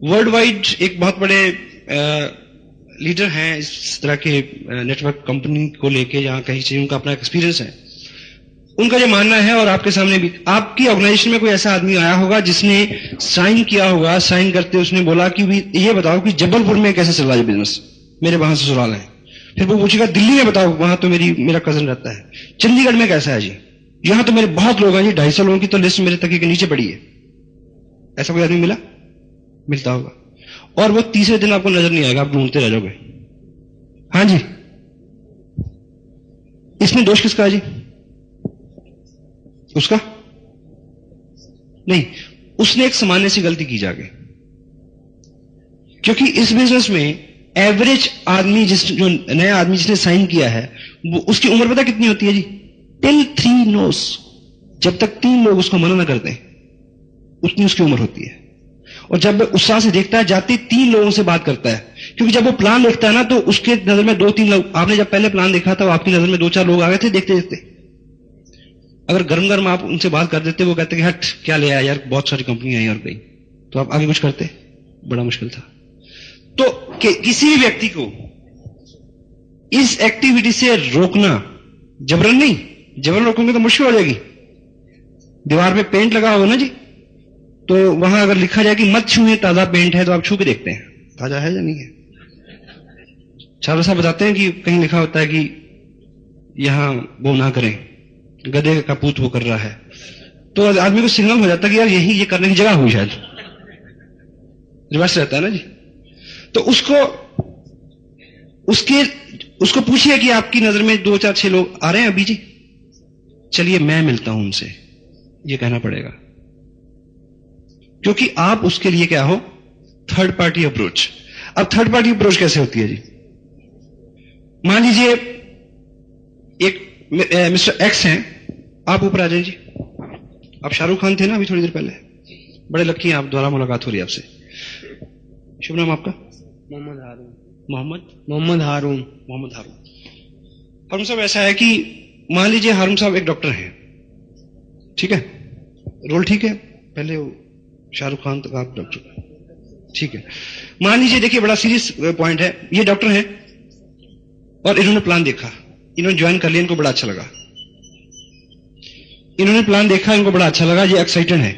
वर्ल्ड वाइड एक बहुत बड़े लीडर हैं इस तरह के नेटवर्क कंपनी को लेके, जहां कहीं से उनका अपना एक्सपीरियंस है। उनका जो मानना है, और आपके सामने भी, आपकी ऑर्गेनाइजेशन में कोई ऐसा आदमी आया होगा जिसने साइन किया होगा, साइन करते उसने बोला कि भी ये बताओ कि जबलपुर में कैसे चल रहा है बिजनेस, मेरे वहां ससुराल है। फिर वो पूछेगा दिल्ली में बताओ, वहां तो मेरा कजन रहता है। चंडीगढ़ में कैसा है जी, यहां तो मेरे बहुत लोग हैं जी, 250 लोगों की तो लिस्ट मेरे तकिए के नीचे पड़ी है। ऐसा कोई आदमी मिलता होगा। और वो तीसरे दिन आपको नजर नहीं आएगा, आप ढूंढते रह जाओगे। हाँ जी, इसमें दोष किसका है जी? उसका नहीं, उसने एक सामान्य सी गलती की जाके। क्योंकि इस बिजनेस में एवरेज आदमी जो नया आदमी जिसने साइन किया है, वो उसकी उम्र पता कितनी होती है जी? टिल 3 नोस, जब तक 3 लोग उसको मना ना कर दें उतनी उसकी उम्र होती है। और जब उत्साह से देखता है, जाते 3 लोगों से बात करता है। क्योंकि जब वो प्लान देखता है ना, तो उसके नजर में 2-3 लोग, आपने जब पहले प्लान देखा था, आपकी नजर में 2-4 लोग आ गए थे देखते देखते। अगर गरम गरम आप उनसे बात कर देते, वो कहते कि हट क्या ले आया यार, बहुत सारी कंपनी आई और गई, तो आप आगे कुछ करते, बड़ा मुश्किल था। तो किसी भी व्यक्ति को इस एक्टिविटी से रोकना, जबरन नहीं, जबरन रोकोगे तो मुश्किल हो जाएगी। दीवार पे पेंट लगा होगा ना जी, तो वहां अगर लिखा जाए कि मत छूए, ताजा पेंट है, तो आप छू के देखते हैं ताजा है या नहीं है। चारों साहब बताते हैं कि कहीं लिखा होता है कि यहां वो ना करें, गधे का पूत वो कर रहा है, तो आदमी को सिग्नल हो जाता है कि यार यही ये करने की जगह हुई, शायद रिवर्स रहता है ना जी। तो उसको पूछिए कि आपकी नजर में 2-4-6 लोग आ रहे हैं अभी जी, चलिए मैं मिलता हूं उनसे, ये कहना पड़ेगा। क्योंकि आप उसके लिए क्या हो? Third party approach. अब थर्ड पार्टी अप्रोच कैसे होती है जी? मान लीजिए एक मिस्टर एक्स हैं, आप ऊपर आ जाइए जी। आप शाहरुख खान थे ना अभी थोड़ी देर पहले, बड़े लकी हैं आप, दोबारा मुलाकात हो रही है आपसे। शुभ नाम आपका? मोहम्मद हारून। मोहम्मद हारून। हारून साहब, ऐसा है कि मान लीजिए हारून साहब एक डॉक्टर हैं, ठीक है, रोल ठीक है, पहले वो शाहरुख खान तक आप डॉक्टर, ठीक है। मान लीजिए, देखिए बड़ा सीरियस पॉइंट है, ये डॉक्टर हैं और इन्होंने प्लान देखा, इन्होंने ज्वाइन कर लिया, इनको बड़ा अच्छा लगा, इन्होंने प्लान देखा, इनको बड़ा अच्छा लगा, ये एक्साइटेड है।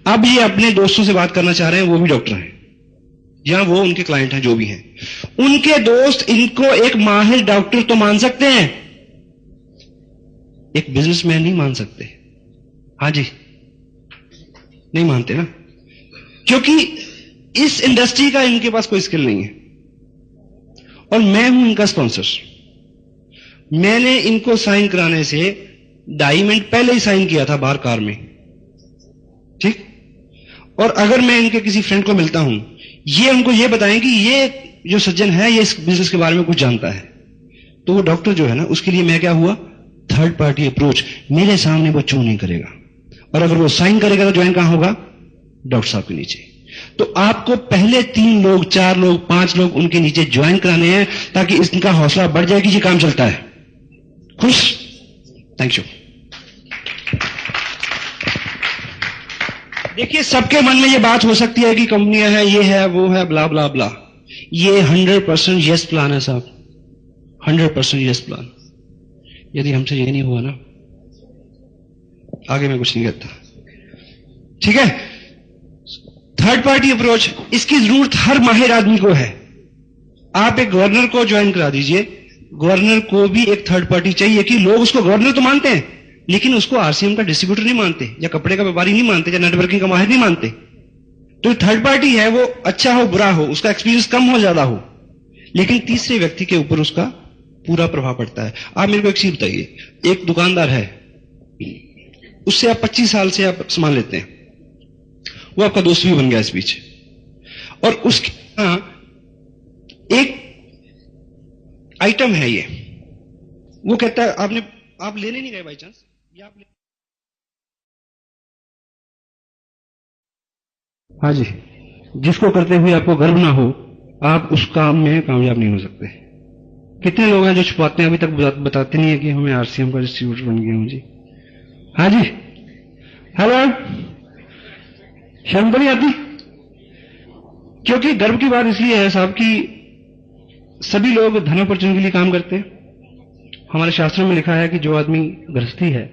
अब ये अपने दोस्तों से बात करना चाह रहे हैं, वो भी डॉक्टर हैं, या वो उनके क्लाइंट हैं, जो भी हैं। उनके दोस्त इनको एक माहिर डॉक्टर तो मान सकते हैं, एक बिजनेसमैन नहीं मान सकते। हाँ जी, नहीं मानते ना, क्योंकि इस इंडस्ट्री का इनके पास कोई स्किल नहीं है। और मैं हूं इनका स्पॉन्सर, मैंने इनको साइन कराने से 2.5 मिनट पहले ही साइन किया था बाहर कार में, ठीक। और अगर मैं इनके किसी फ्रेंड को मिलता हूं, ये उनको ये बताएं कि ये जो सज्जन है ये इस बिजनेस के बारे में कुछ जानता है, तो वो डॉक्टर जो है ना, उसके लिए मैं क्या हुआ? Third party approach. मेरे सामने वो चू नहीं करेगा, और अगर वो साइन करेगा तो ज्वाइन कहां होगा? डॉक्टर साहब के नीचे। तो आपको पहले 3 लोग, 4 लोग, 5 लोग उनके नीचे ज्वाइन कराने हैं, ताकि इनका हौसला बढ़ जाए कि ये काम चलता है। खुश? Thank you. देखिए, सबके मन में ये बात हो सकती है कि कंपनियां हैं, ये है, वो है, ब्ला ब्ला ब्ला। ये 100% यस प्लान है साहब, 100% यस प्लान। यदि हमसे ये नहीं हुआ ना, आगे मैं कुछ नहीं कहता, ठीक है। थर्ड पार्टी अप्रोच, इसकी जरूरत हर माहिर आदमी को है। आप एक गवर्नर को ज्वाइन करा दीजिए, गवर्नर को भी एक थर्ड पार्टी चाहिए, कि लोग उसको गवर्नर तो मानते हैं, लेकिन उसको आरसीएम का डिस्ट्रीब्यूटर नहीं मानते, या कपड़े का व्यापारी नहीं मानते, या नेटवर्किंग का माहिर नहीं मानते। तो थर्ड पार्टी है, वो अच्छा हो बुरा हो, उसका एक्सपीरियंस कम हो ज्यादा हो, लेकिन तीसरे व्यक्ति के ऊपर उसका पूरा प्रभाव पड़ता है। आप मेरे को एक चीज बताइए, एक दुकानदार है, उससे आप 25 साल से आप सामान लेते हैं, वो आपका दोस्त भी बन गया इस बीच, और उसके एक आइटम है ये, वो कहता है आप लेने नहीं गए बाई चांस, या आप हाँ जी, जिसको करते हुए आपको गर्व ना हो, आप उस काम में कामयाब नहीं हो सकते। कितने लोग हैं जो छुपाते हैं, अभी तक बताते नहीं है कि हमें आरसीएम का डिस्ट्रीब्यूटर बन गया हूं जी। हाँ जी, हेलो, शर्म तो नहीं आती? क्योंकि गर्व की बात इसलिए है साहब कि सभी लोग धनोपार्जन के लिए काम करते हैं। हमारे शास्त्रों में लिखा है कि जो आदमी गृहस्थी है,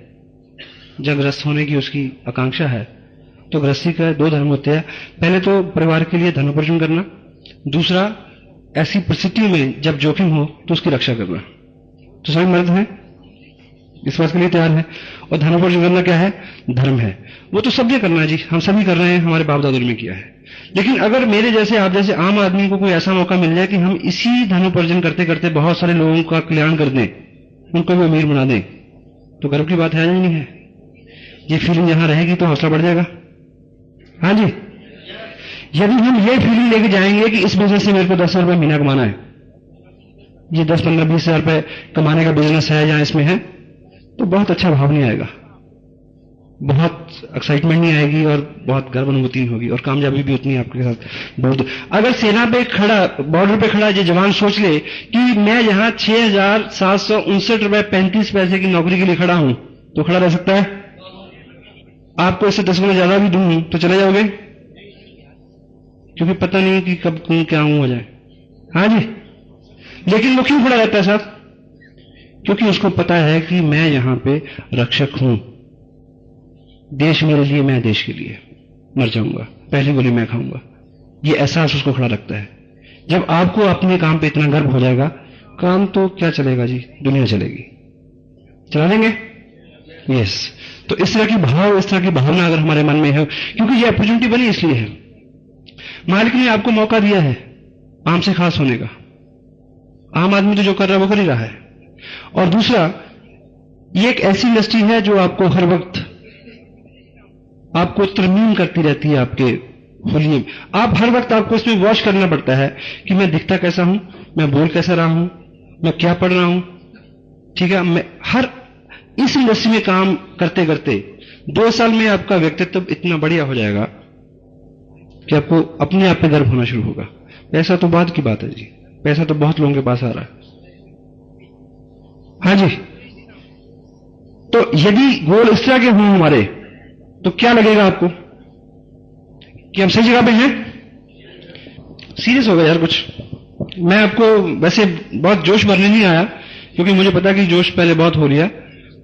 जब गृहस्थ होने की उसकी आकांक्षा है, तो गृहस्थी का दो धर्म होते हैं। पहले तो परिवार के लिए धनोपार्जन करना, दूसरा ऐसी परिस्थितियों में जब जोखिम हो तो उसकी रक्षा करना। तो सभी मर्द हैं, इस बात के लिए तैयार है। और धनोपार्जन करना क्या है? धर्म है। वो तो सबने करना है जी, हम सभी कर रहे हैं, हमारे बाप दादों ने किया है। लेकिन अगर मेरे जैसे आप जैसे आम आदमी को कोई ऐसा मौका मिल जाए कि हम इसी धनोपार्जन करते करते बहुत सारे लोगों का कल्याण कर दें, उनको भी अमीर बना दें, तो गर्व की बात है या नहीं है? ये फीलिंग यहां रहेगी तो हौसला बढ़ जाएगा। हाँ जी, यदि हम ये फीलिंग लेके जाएंगे कि इस बिजनेस से मेरे को 10,000 रुपये महीना कमाना है, ये 10, 15, 20,000 रुपये कमाने का बिजनेस है या इसमें है, तो बहुत अच्छा भाव नहीं आएगा, बहुत एक्साइटमेंट नहीं आएगी और बहुत गर्व अनुभूति नहीं होगी और कामयाबी भी उतनी आपके साथ बहुत। अगर सेना पे खड़ा, बॉर्डर पे खड़ा ये जवान सोच ले कि मैं यहां 6,759 रुपये 35 पैसे की नौकरी के लिए खड़ा हूं, तो खड़ा रह सकता है? आपको इससे 10 गुना ज्यादा भी दूं तो चले जाओगे? क्योंकि पता नहीं कि कब क्या हो जाए। हाँ जी, लेकिन वो क्यों खड़ा रहता है साहब? क्योंकि उसको पता है कि मैं यहां पे रक्षक हूं, देश मेरे लिए, मैं देश के लिए मर जाऊंगा, पहली गोली मैं खाऊंगा। ये एहसास उसको खड़ा रखता है। जब आपको अपने काम पे इतना गर्व हो जाएगा, काम तो क्या चलेगा जी, दुनिया चलेगी। चला लेंगे? यस। तो इस तरह की भाव, इस तरह की भावना अगर हमारे मन में है, क्योंकि ये अपॉर्चुनिटी बनी इसलिए है, मालिक ने आपको मौका दिया है आम से खास होने का। आम आदमी तो जो कर रहा है वो कर ही रहा है। और दूसरा, ये एक ऐसी इंडस्ट्री है जो आपको हर वक्त आपको तरमीम करती रहती है, आपके होलिये आप हर वक्त आपको इसमें वॉश करना पड़ता है कि मैं दिखता कैसा हूं, मैं बोल कैसा रहा हूं, मैं क्या पढ़ रहा हूं। ठीक है, मैं हर इस इंडस्ट्री में काम करते करते 2 साल में आपका व्यक्तित्व इतना बढ़िया हो जाएगा कि आपको अपने आप पे गर्व होना शुरू होगा। पैसा तो बाद की बात है जी, पैसा तो बहुत लोगों के पास आ रहा है। हाँ जी, तो यदि गोल इस तरह के हों हमारे, तो क्या लगेगा आपको कि हम सही जगह पे हैं? सीरियस हो गया यार कुछ। मैं आपको वैसे बहुत जोश भरने नहीं आया, क्योंकि मुझे पता कि जोश पहले बहुत हो लिया,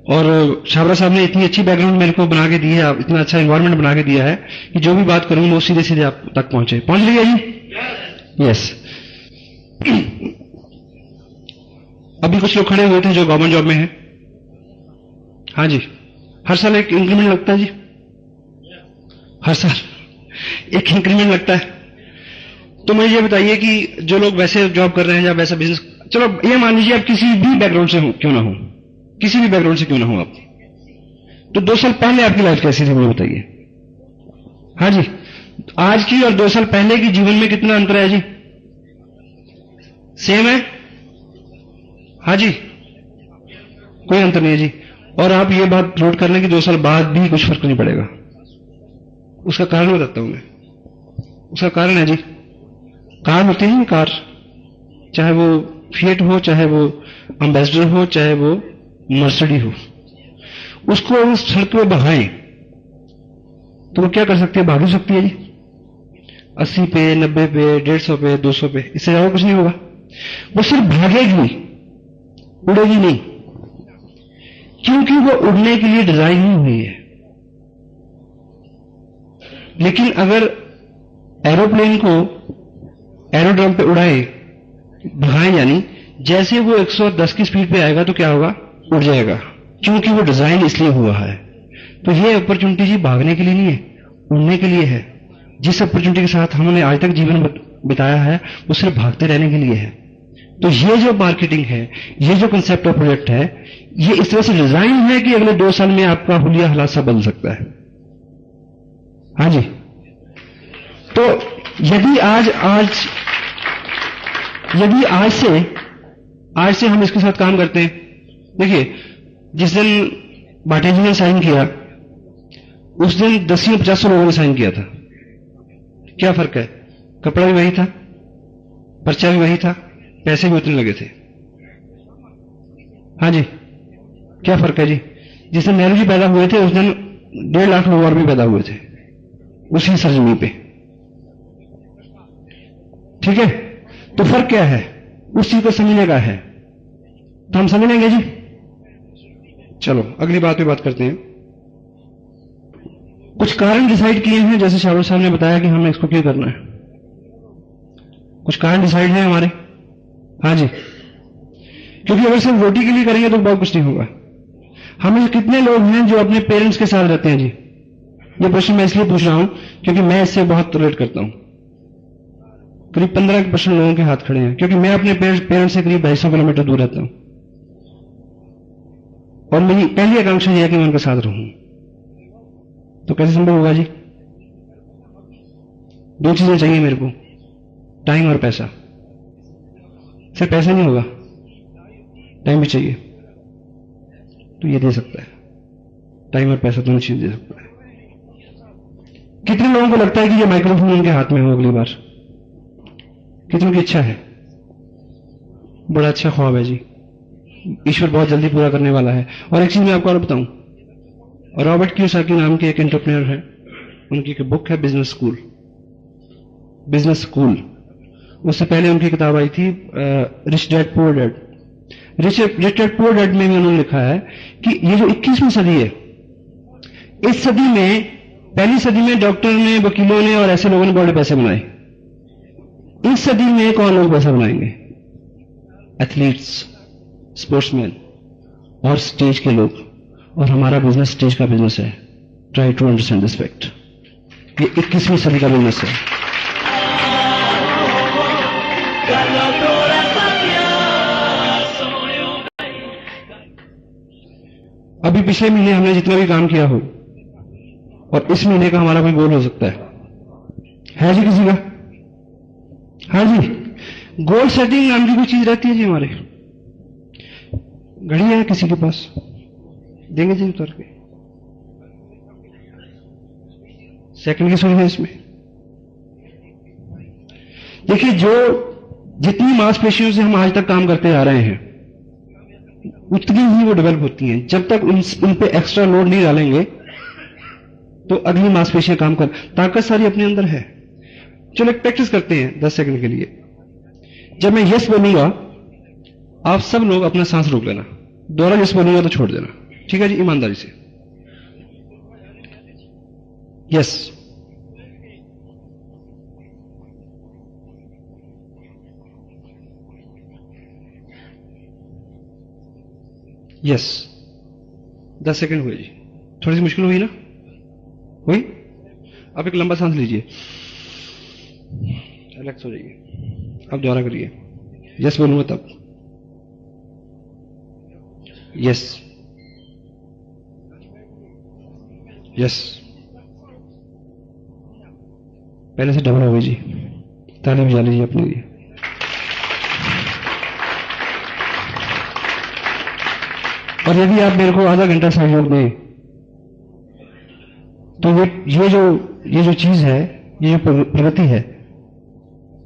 और छाबरा साहब ने इतनी अच्छी बैकग्राउंड मेरे को बना के दी है, इतना अच्छा एनवायरनमेंट बना के दिया है कि जो भी बात करूं वो सीधे सीधे आप तक पहुंच रही है जी। यस। अभी कुछ लोग खड़े हुए थे जो गवर्नमेंट जॉब में हैं। हाँ जी, हर साल एक इंक्रीमेंट लगता है जी, हर साल एक इंक्रीमेंट लगता है। तो मुझे ये बताइए कि जो लोग वैसे जॉब कर रहे हैं या वैसा बिजनेस, चलो ये मान लीजिए आप किसी भी बैकग्राउंड से हो क्यों ना हो, किसी भी बैकग्राउंड से क्यों ना हो आप, तो 2 साल पहले आपकी लाइफ कैसी थी मुझे बताइए। हाँ जी, आज की और 2 साल पहले की जीवन में कितना अंतर है जी? सेम है? हाँ जी, कोई अंतर नहीं है जी। और आप ये बात नोट कर लें कि 2 साल बाद भी कुछ फर्क नहीं पड़ेगा। उसका कारण बताता हूं मैं। उसका कारण है जी, कार होती है, कार, चाहे वो फिएट हो, चाहे वो एम्बेसडर हो, चाहे वो मर्सिडी हो, उसको उस सड़क पे भगाएं तो वो क्या कर सकती है? भाग ही सकती है जी, 80 पे, 90 पे, 150 पे, 200 पे, इससे ज्यादा कुछ नहीं होगा। वो सिर्फ भागेगी, उड़ेगी नहीं, क्योंकि वो उड़ने के लिए डिजाइन नहीं हुई है। लेकिन अगर एरोप्लेन को एरोड्रम पे उड़ाए, भगाएं, यानी जैसे वो 110 की स्पीड पे आएगा तो क्या होगा? उड़ जाएगा, क्योंकि वो डिजाइन इसलिए हुआ है। तो ये अपॉर्चुनिटी जी भागने के लिए नहीं है, उड़ने के लिए है। जिस अपॉर्चुनिटी के साथ हमने आज तक जीवन बिताया है वो सिर्फ भागते रहने के लिए है। तो ये जो मार्केटिंग है, ये जो कंसेप्ट ऑफ प्रोजेक्ट है, ये इस तरह से डिजाइन है कि अगले 2 साल में आपका हुलिया हालात सा बदल सकता है। हाँ जी, तो यदि आज से हम इसके साथ काम करते हैं, देखिए जिस दिन भाटे जी ने साइन किया उस दिन 10-50 लोगों ने साइन किया था। क्या फर्क है? कपड़ा भी वही था, पर्चा भी वही था, पैसे भी उतने लगे थे। हाँ जी, क्या फर्क है जी? जिस दिन नेहरू जी पैदा हुए थे उस दिन 1.5 लाख लोग और भी पैदा हुए थे उसी सरजमी पे। ठीक है, तो फर्क क्या है, उस चीज को समझने का है, तो हम समझ लेंगे जी। चलो अगली बात पे बात करते हैं। कुछ कारण डिसाइड किए हैं, जैसे शाहरुख साहब ने बताया कि हमें इसको क्यों करना है, कुछ कारण डिसाइड है हमारे। हाँ जी, क्योंकि अगर सिर्फ रोटी के लिए करेंगे तो बहुत कुछ नहीं होगा। हमें कितने लोग हैं जो अपने पेरेंट्स के साथ रहते हैं जी? ये प्रश्न मैं इसलिए पूछ रहा हूं क्योंकि मैं इससे बहुत रिलेट करता हूं। करीब 15% लोगों के हाथ खड़े हैं, क्योंकि मैं अपने पेरेंट्स से करीब 250 किलोमीटर दूर रहता हूं और मेरी पहली आकांक्षा यह है कि मैं उनके साथ रहूं। तो कैसे संभव होगा जी? दो चीजें चाहिए मेरे को, टाइम और पैसा। सिर्फ पैसा नहीं होगा, टाइम भी चाहिए, तो ये दे सकता है, टाइम और पैसा दोनों चीज दे सकता है। कितने लोगों को लगता है कि ये माइक्रोफोन उनके हाथ में हो अगली बार? कितनों की इच्छा है? बड़ा अच्छा ख्वाब है जी, ईश्वर बहुत जल्दी पूरा करने वाला है। और एक चीज मैं आपको और बताऊं, रॉबर्ट कियोसाकी नाम के एक एंटरप्रेन्योर है, उनकी एक बुक है बिजनेस स्कूल। बिजनेस स्कूल, उससे पहले उनकी किताब आई थी rich dad poor dad. Rich dad poor dad में भी उन्होंने लिखा है कि ये जो 21वीं सदी है, इस सदी में, पहली सदी में डॉक्टर ने, वकीलों ने और ऐसे लोगों ने बड़े पैसे बनाए। इस सदी में कौन लोग पैसा बनाएंगे? एथलीट्स, स्पोर्ट्समैन और स्टेज के लोग। और हमारा बिजनेस स्टेज का बिजनेस है। Try to understand this fact. ये 21वीं सदी का बिजनेस है। अभी पिछले महीने हमने जितना भी काम किया हो और इस महीने का हमारा कोई गोल हो सकता है जी किसी का? हाँ जी, गोल सेटिंग नाम की कोई चीज रहती है जी हमारे। घड़ी है किसी के पास? देंगे जी उतर के। सेकंड की सुनी है इसमें। देखिए, जो जितनी मांसपेशियों से हम आज तक काम करते आ रहे हैं उतनी ही वो डेवलप होती हैं। जब तक उन पे एक्स्ट्रा लोड नहीं डालेंगे तो अगली मांसपेशियां काम कर, ताकत सारी अपने अंदर है। चलो एक प्रैक्टिस करते हैं 10 सेकंड के लिए। जब मैं यस बोलूंगा आप सब लोग अपना सांस रोक लेना, दोबारा यस बोलूंगा तो छोड़ देना, ठीक है जी? ईमानदारी से। Yes, yes. 10 सेकंड हुए जी। थोड़ी सी मुश्किल हुई ना? हुई? अब एक लंबा सांस लीजिए, रिलैक्स हो जाइए। अब दोबारा करिए, यस बोलूंगा तब। Yes, yes. पहले से डबल हो गई जी। ताली बजा लीजिए अपने लिए। और यदि आप मेरे को आधा घंटा सहयोग दें तो ये जो चीज है, ये जो प्रगति है,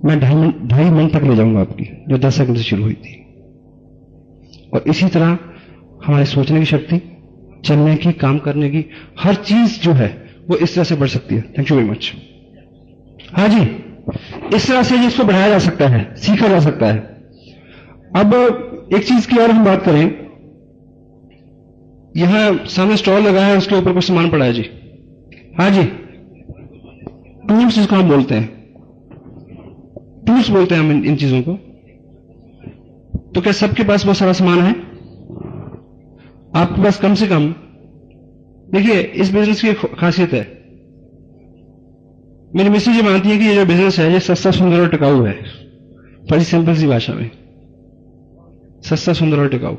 मैं 2.5 मिनट तक ले जाऊंगा आपकी, जो 10 सेकंड से शुरू हुई थी। और इसी तरह हमारी सोचने की शक्ति, चलने की, काम करने की, हर चीज जो है वो इस तरह से बढ़ सकती है। Thank you very much. हाँ जी, इस तरह से इसको बढ़ाया जा सकता है, सीखा जा सकता है। अब एक चीज की और हम बात करें, यहां सामने स्टॉल लगा है, उसके ऊपर कुछ सामान पड़ा है जी। हाँ जी, टूल्स जिसको हम बोलते हैं, टूल्स बोलते हैं हम इन चीजों को। तो क्या सबके पास बहुत सारा सामान है? आपके पास कम से कम, देखिए इस बिजनेस की एक खासियत है, मेरी मिसेज ये मानती है कि ये जो बिजनेस है ये सस्ता, सुंदर और टिकाऊ है। बड़ी सिंपल सी भाषा में, सस्ता, सुंदर और टिकाऊ।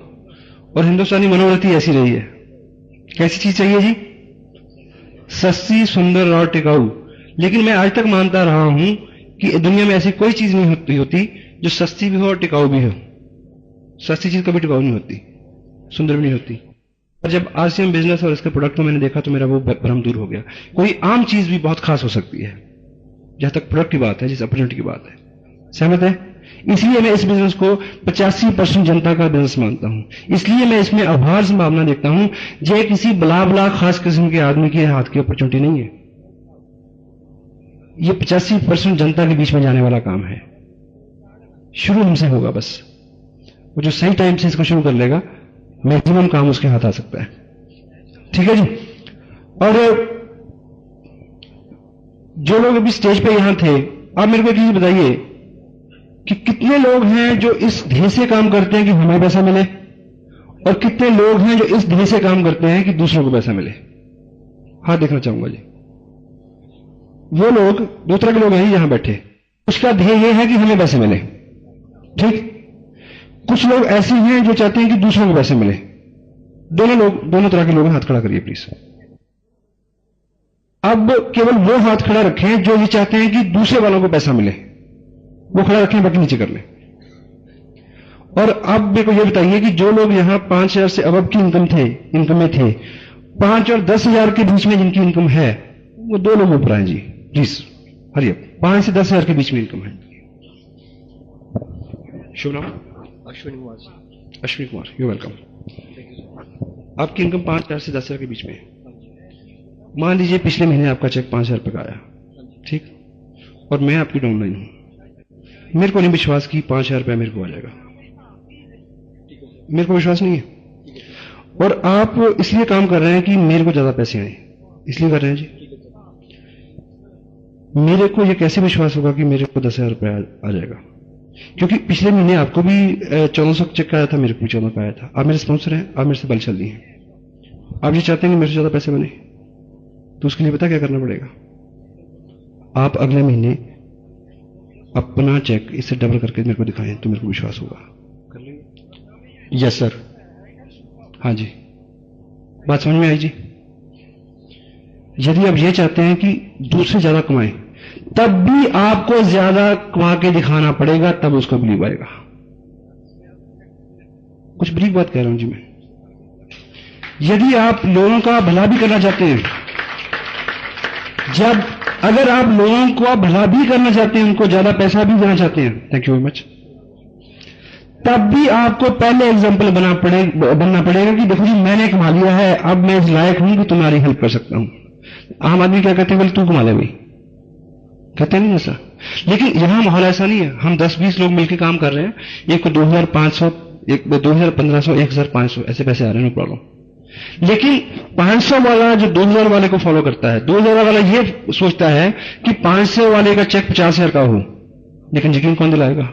और हिंदुस्तानी मनोवृत्ति ऐसी रही है। कैसी चीज चाहिए जी? सस्ती, सुंदर और टिकाऊ। लेकिन मैं आज तक मानता रहा हूं कि दुनिया में ऐसी कोई चीज नहीं होती जो सस्ती भी हो और टिकाऊ भी हो। सस्ती चीज कभी टिकाऊ नहीं होती, सुंदर भी नहीं होती। और जब आसियम बिजनेस और इसके प्रोडक्ट को मैंने देखा तो मेरा वो भ्रम दूर हो गया। कोई आम चीज भी बहुत खास हो सकती है, जहां तक प्रोडक्ट की बात है, जिस अपॉर्चुनिटी की बात है। सहमत है? इसलिए मैं इस बिजनेस को 85% जनता का बिजनेस मानता हूं। इसलिए मैं इसमें अभार संभावना देखता हूं, जो किसी बला खास किस्म के आदमी के हाथ की अपॉर्चुनिटी नहीं है। ये 85% जनता के बीच में जाने वाला काम है। शुरू हमसे होगा बस। वो जो सही टाइम से इसको शुरू कर लेगा, मैक्सिमम काम उसके हाथ आ सकता है। ठीक है जी। और जो लोग अभी स्टेज पे यहां थे, आप मेरे को एक चीज बताइए कि कितने लोग हैं जो इस ध्येय से काम करते हैं कि हमें पैसा मिले, और कितने लोग हैं जो इस ध्येय से काम करते हैं कि दूसरों को पैसा मिले? हाथ देखना चाहूंगा जी। वो लोग, दो तरह के लोग हैं यहां बैठे। उसका ध्येय यह है कि हमें पैसे मिले, ठीक। कुछ लोग ऐसे हैं जो चाहते हैं कि दूसरों को पैसे मिले। दोनों तरह के लोग हैं, हाथ खड़ा करिए प्लीज। अब केवल वो हाथ खड़ा रखें जो ये चाहते हैं कि दूसरे वालों को पैसा मिले, वो खड़ा रखें, बाकी नीचे कर लें। और अब मेरे को ये बताइए कि जो लोग यहां 5,000 से अबव की इनकम में थे, 5 और 10,000 के बीच में जिनकी इनकम है, वो दो लोग ऊपर आए जी प्लीज। हरिए, 5 से 10,000 के बीच में इनकम है। शुभ नाम? अश्विनी कुमार। Ashwini Kumar, you welcome. आपकी इनकम 5,000 से 10,000 के बीच में है। मान लीजिए पिछले महीने आपका चेक 5,000 रुपए का आया, ठीक, और मैं आपकी डाउनलाइन हूं। मेरे को नहीं विश्वास कि 5,000 रुपया मेरे को आ जाएगा, मेरे को विश्वास नहीं है। और आप इसलिए काम कर रहे हैं कि मेरे को ज्यादा पैसे आए, इसलिए कर रहे हैं जी। मेरे को यह कैसे विश्वास होगा कि मेरे को 10,000 रुपया आ जाएगा? क्योंकि पिछले महीने आपको भी 1400 चेक आया था, मेरे को भी 14 का आया था। आप मेरे स्पॉन्सर हैं, आप मेरे से बल चल रही हैं। आप ये चाहते हैं कि मेरे से ज्यादा पैसे बने, तो उसके लिए पता क्या करना पड़ेगा? आप अगले महीने अपना चेक इससे डबल करके मेरे को दिखाएं, तो मेरे को विश्वास होगा। कर लेंगे? Yes sir. हाँ जी, बात समझ में आई जी। यदि आप ये चाहते हैं कि दूसरे ज्यादा कमाएं, तब भी आपको ज्यादा कमा के दिखाना पड़ेगा, तब उसका बिलीव आएगा। कुछ बरीक बात कह रहा हूं जी मैं। यदि आप लोगों का भला भी करना चाहते हैं, अगर आप लोगों को भला भी करना चाहते हैं, उनको ज्यादा पैसा भी देना चाहते हैं, थैंक यू वेरी मच, तब भी आपको पहले एग्जाम्पल बनना पड़ेगा कि देखो जी मैंने कमा लिया है, अब मैं इस लायक हूं कि तुम्हारी हेल्प कर सकता हूं। आम आदमी क्या कहते हैं, बोले तू कमा ले भाई, कहते नहीं ऐसा। लेकिन यहां माहौल ऐसा नहीं है। हम 10-20 लोग मिलकर काम कर रहे हैं, एक को 2,500, एक 2,1500, 1,500 ऐसे पैसे आ रहे हैं, नो प्रॉब्लम। लेकिन 500 वाला जो 2,000 वाले को फॉलो करता है, 2,000 वाला ये सोचता है कि 500 वाले का चेक 50,000 का हो, लेकिन यकीन कौन दिलाएगा?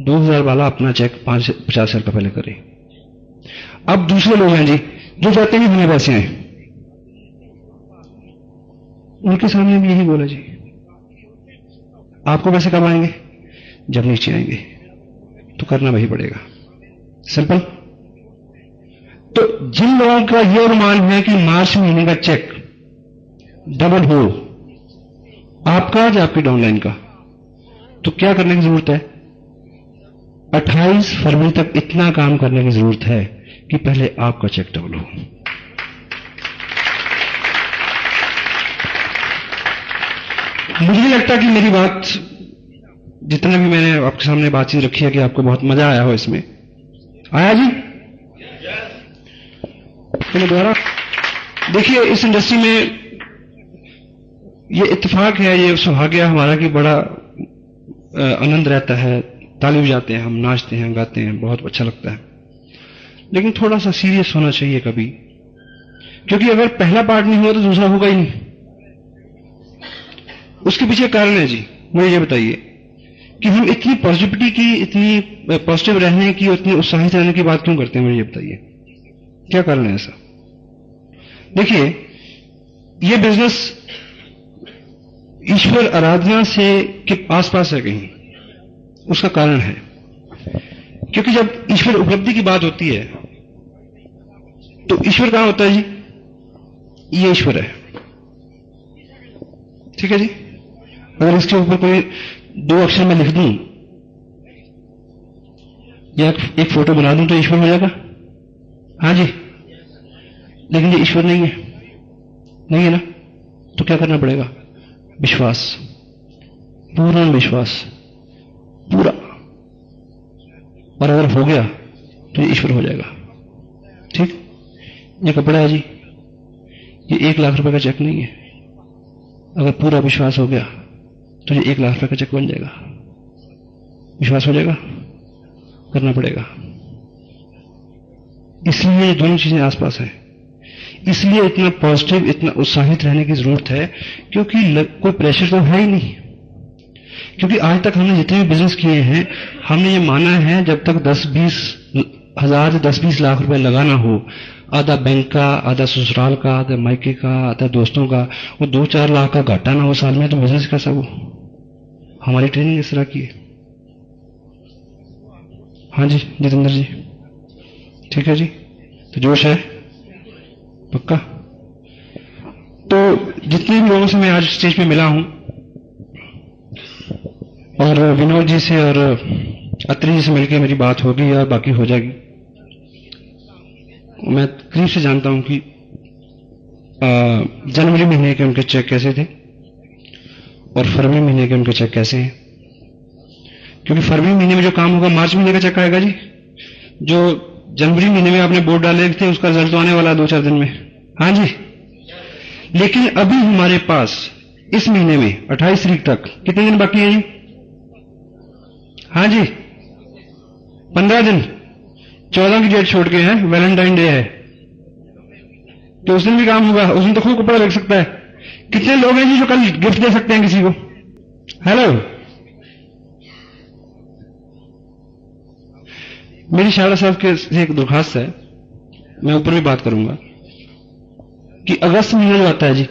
2,000 वाला अपना चेक 50,000 का पहले करे। अब दूसरे लोग हैं जी जो चाहते हैं हमें पैसे आए, उनके सामने भी यही बोला जी, आपको पैसे कब आएंगे? जब नीचे आएंगे, तो करना वही पड़ेगा, सिंपल। तो जिन लोगों का यह अनुमान है कि मार्च महीने का चेक डबल हो, आपका या आपकी डाउनलाइन का, तो क्या करने की जरूरत है? 28 फरवरी तक इतना काम करने की जरूरत है कि पहले आपका चेक डबल हो। मुझे नहीं लगता कि मेरी बात, जितना भी मैंने आपके सामने बातचीत रखी है, कि आपको बहुत मजा आया हो इसमें। आया जी? तो दोबारा देखिए, इस इंडस्ट्री में ये इत्तेफाक है, ये सौभाग्य हमारा कि बड़ा आनंद रहता है, ताली बजाते हैं, हम नाचते हैं, गाते हैं, बहुत अच्छा लगता है। लेकिन थोड़ा सा सीरियस होना चाहिए कभी, क्योंकि अगर पहला पार्ट नहीं हुआ तो दूसरा होगा ही नहीं। उसके पीछे कारण है जी, मुझे ये बताइए कि हम इतनी पॉजिटिविटी की, इतनी पॉजिटिव रहने की, इतनी उत्साहित रहने की बात क्यों करते हैं? मुझे ये बताइए, क्या कारण है ऐसा? देखिए, ये बिजनेस ईश्वर आराधना से के आसपास है कहीं, उसका कारण है। क्योंकि जब ईश्वर उपलब्धि की बात होती है, तो ईश्वर कहां होता है जी? ये ईश्वर है, ठीक है जी। अगर इसके ऊपर कोई 2 अक्षर में लिख दूं या एक फोटो बना दूं तो ईश्वर हो जाएगा? हाँ जी, लेकिन ये ईश्वर नहीं है, नहीं है ना। तो क्या करना पड़ेगा? विश्वास, पूर्ण विश्वास, पूरा। और अगर हो गया तो ये ईश्वर हो जाएगा, ठीक। ये कपड़ा है जी, ये 1 लाख रुपए का चेक नहीं है। अगर पूरा विश्वास हो गया तो ये 1 लाख रुपए का चेक बन जाएगा। विश्वास हो जाएगा? करना पड़ेगा। इसलिए ये दोनों चीजें आसपास हैं। इसलिए इतना पॉजिटिव, इतना उत्साहित रहने की जरूरत है, क्योंकि कोई प्रेशर तो है ही नहीं। क्योंकि आज तक हमने जितने भी बिजनेस किए हैं, हमने ये माना है जब तक 10-20 हजार से 10-20 लाख रुपए लगाना हो, आधा बैंक का, आधा ससुराल का, आधा मायके का, आधा दोस्तों का, वो 2-4 लाख का घाटा ना हो साल में, तो बिजनेस कैसा हो? हमारी ट्रेनिंग इस तरह की है। हाँ जी जितेंद्र जी, ठीक है जी, तो जोश है पक्का। तो जितने भी लोगों से मैं आज स्टेज पे मिला हूं, और विनोद जी से और अत्री जी से मिलकर मेरी बात होगी और बाकी हो जाएगी। मैं करीब से जानता हूं कि जनवरी महीने के उनके चेक कैसे थे और फरवरी महीने के उनके चेक कैसे हैं। क्योंकि फरवरी महीने में जो काम होगा, मार्च महीने का चेक आएगा जी। जो जनवरी महीने में आपने बोर्ड डाले थे, उसका रिजल्ट तो आने वाला 2-4 दिन में। हाँ जी, लेकिन अभी हमारे पास इस महीने में 28 तारीख तक कितने दिन बाकी है जी? हाँ जी 15 दिन। 14 की डेट छोड़ के हैं, वैलेंटाइन डे है, तो उस दिन भी काम होगा। उस दिन तो खूब कपड़ा लग सकता है। कितने लोग हैं जी जो कल गिफ्ट दे सकते हैं किसी को? हेलो, मेरी शाहरा साहब के से एक दरखास्त है, मैं ऊपर भी बात करूंगा, कि अगस्त महीना जो आता है जी,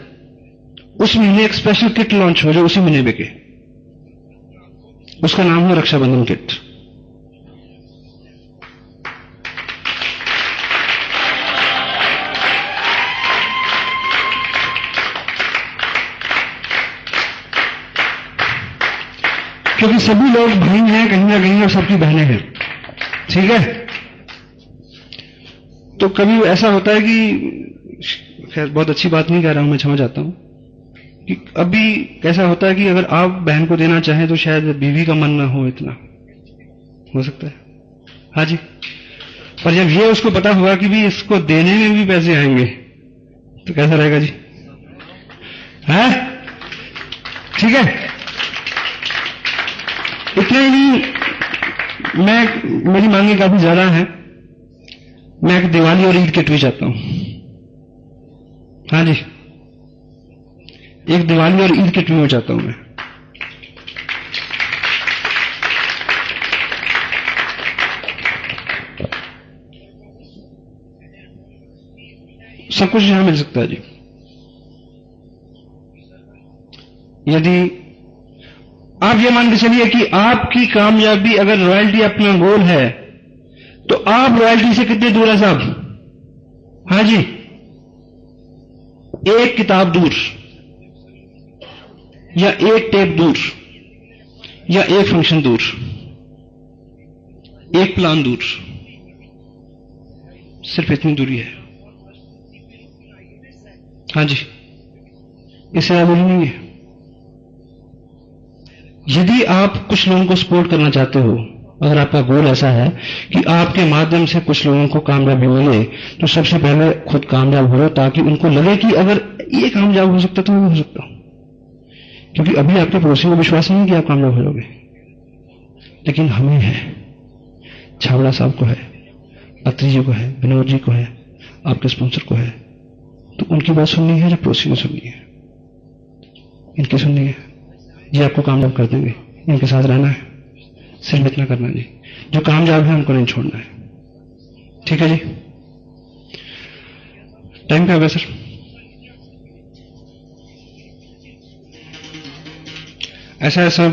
उस महीने एक स्पेशल किट लॉन्च हो जो उसी महीने बिके। उसका नाम है रक्षाबंधन किट। क्योंकि सभी लोग भाई हैं कहीं ना कहीं और सबकी बहनें हैं, ठीक है। तो कभी ऐसा होता है कि, खैर बहुत अच्छी बात नहीं कह रहा हूं मैं, क्षमा चाहता हूं, कि अभी कैसा होता है कि अगर आप बहन को देना चाहें तो शायद बीवी का मन ना हो, इतना हो सकता है। हाँ जी, पर जब ये उसको पता होगा कि भी इसको देने में भी पैसे आएंगे तो कैसा रहेगा जी? है ठीक है। इतना ही नहीं, मेरी मांगे काफी ज्यादा है। मैं एक दिवाली और ईद किट भी चाहता हूं। हाँ जी, एक दिवाली और ईद किट भी चाहता हूं मैं। सब कुछ यहां मिल सकता है जी। यदि आप ये मान के चलिए कि आपकी कामयाबी अगर रॉयल्टी अपना गोल है, तो आप रॉयल्टी से कितने दूर है साहब? हाँ जी, एक किताब दूर, या एक टेप दूर, या एक फंक्शन दूर, एक प्लान दूर, सिर्फ इतनी दूरी है। हाँ जी, इससे ज्यादा दूरी नहीं है। यदि आप कुछ लोगों को सपोर्ट करना चाहते हो, अगर आपका गोल ऐसा है कि आपके माध्यम से कुछ लोगों को कामयाबी मिले, तो सबसे पहले खुद कामयाब हो, ताकि उनको लगे कि अगर ये कामयाब हो सकता तो मैं हो सकता हूं। क्योंकि अभी आपके पड़ोसी को विश्वास नहीं कि आप कामयाब हो जाओगे, लेकिन हमें है, छावड़ा साहब को है, अत्री जी को है, विनोद जी को है, आपके स्पॉन्सर को है। तो उनकी बात सुननी है, जो पड़ोसी को सुननी है, इनकी सुननी है। ये आपको कामयाब कर देंगे, इनके साथ रहना है, सिर्फ इतना करना है जी। जो कामयाब है उनको नहीं छोड़ना है, ठीक है जी। टाइम क्या हो गया सर? ऐसा है सर,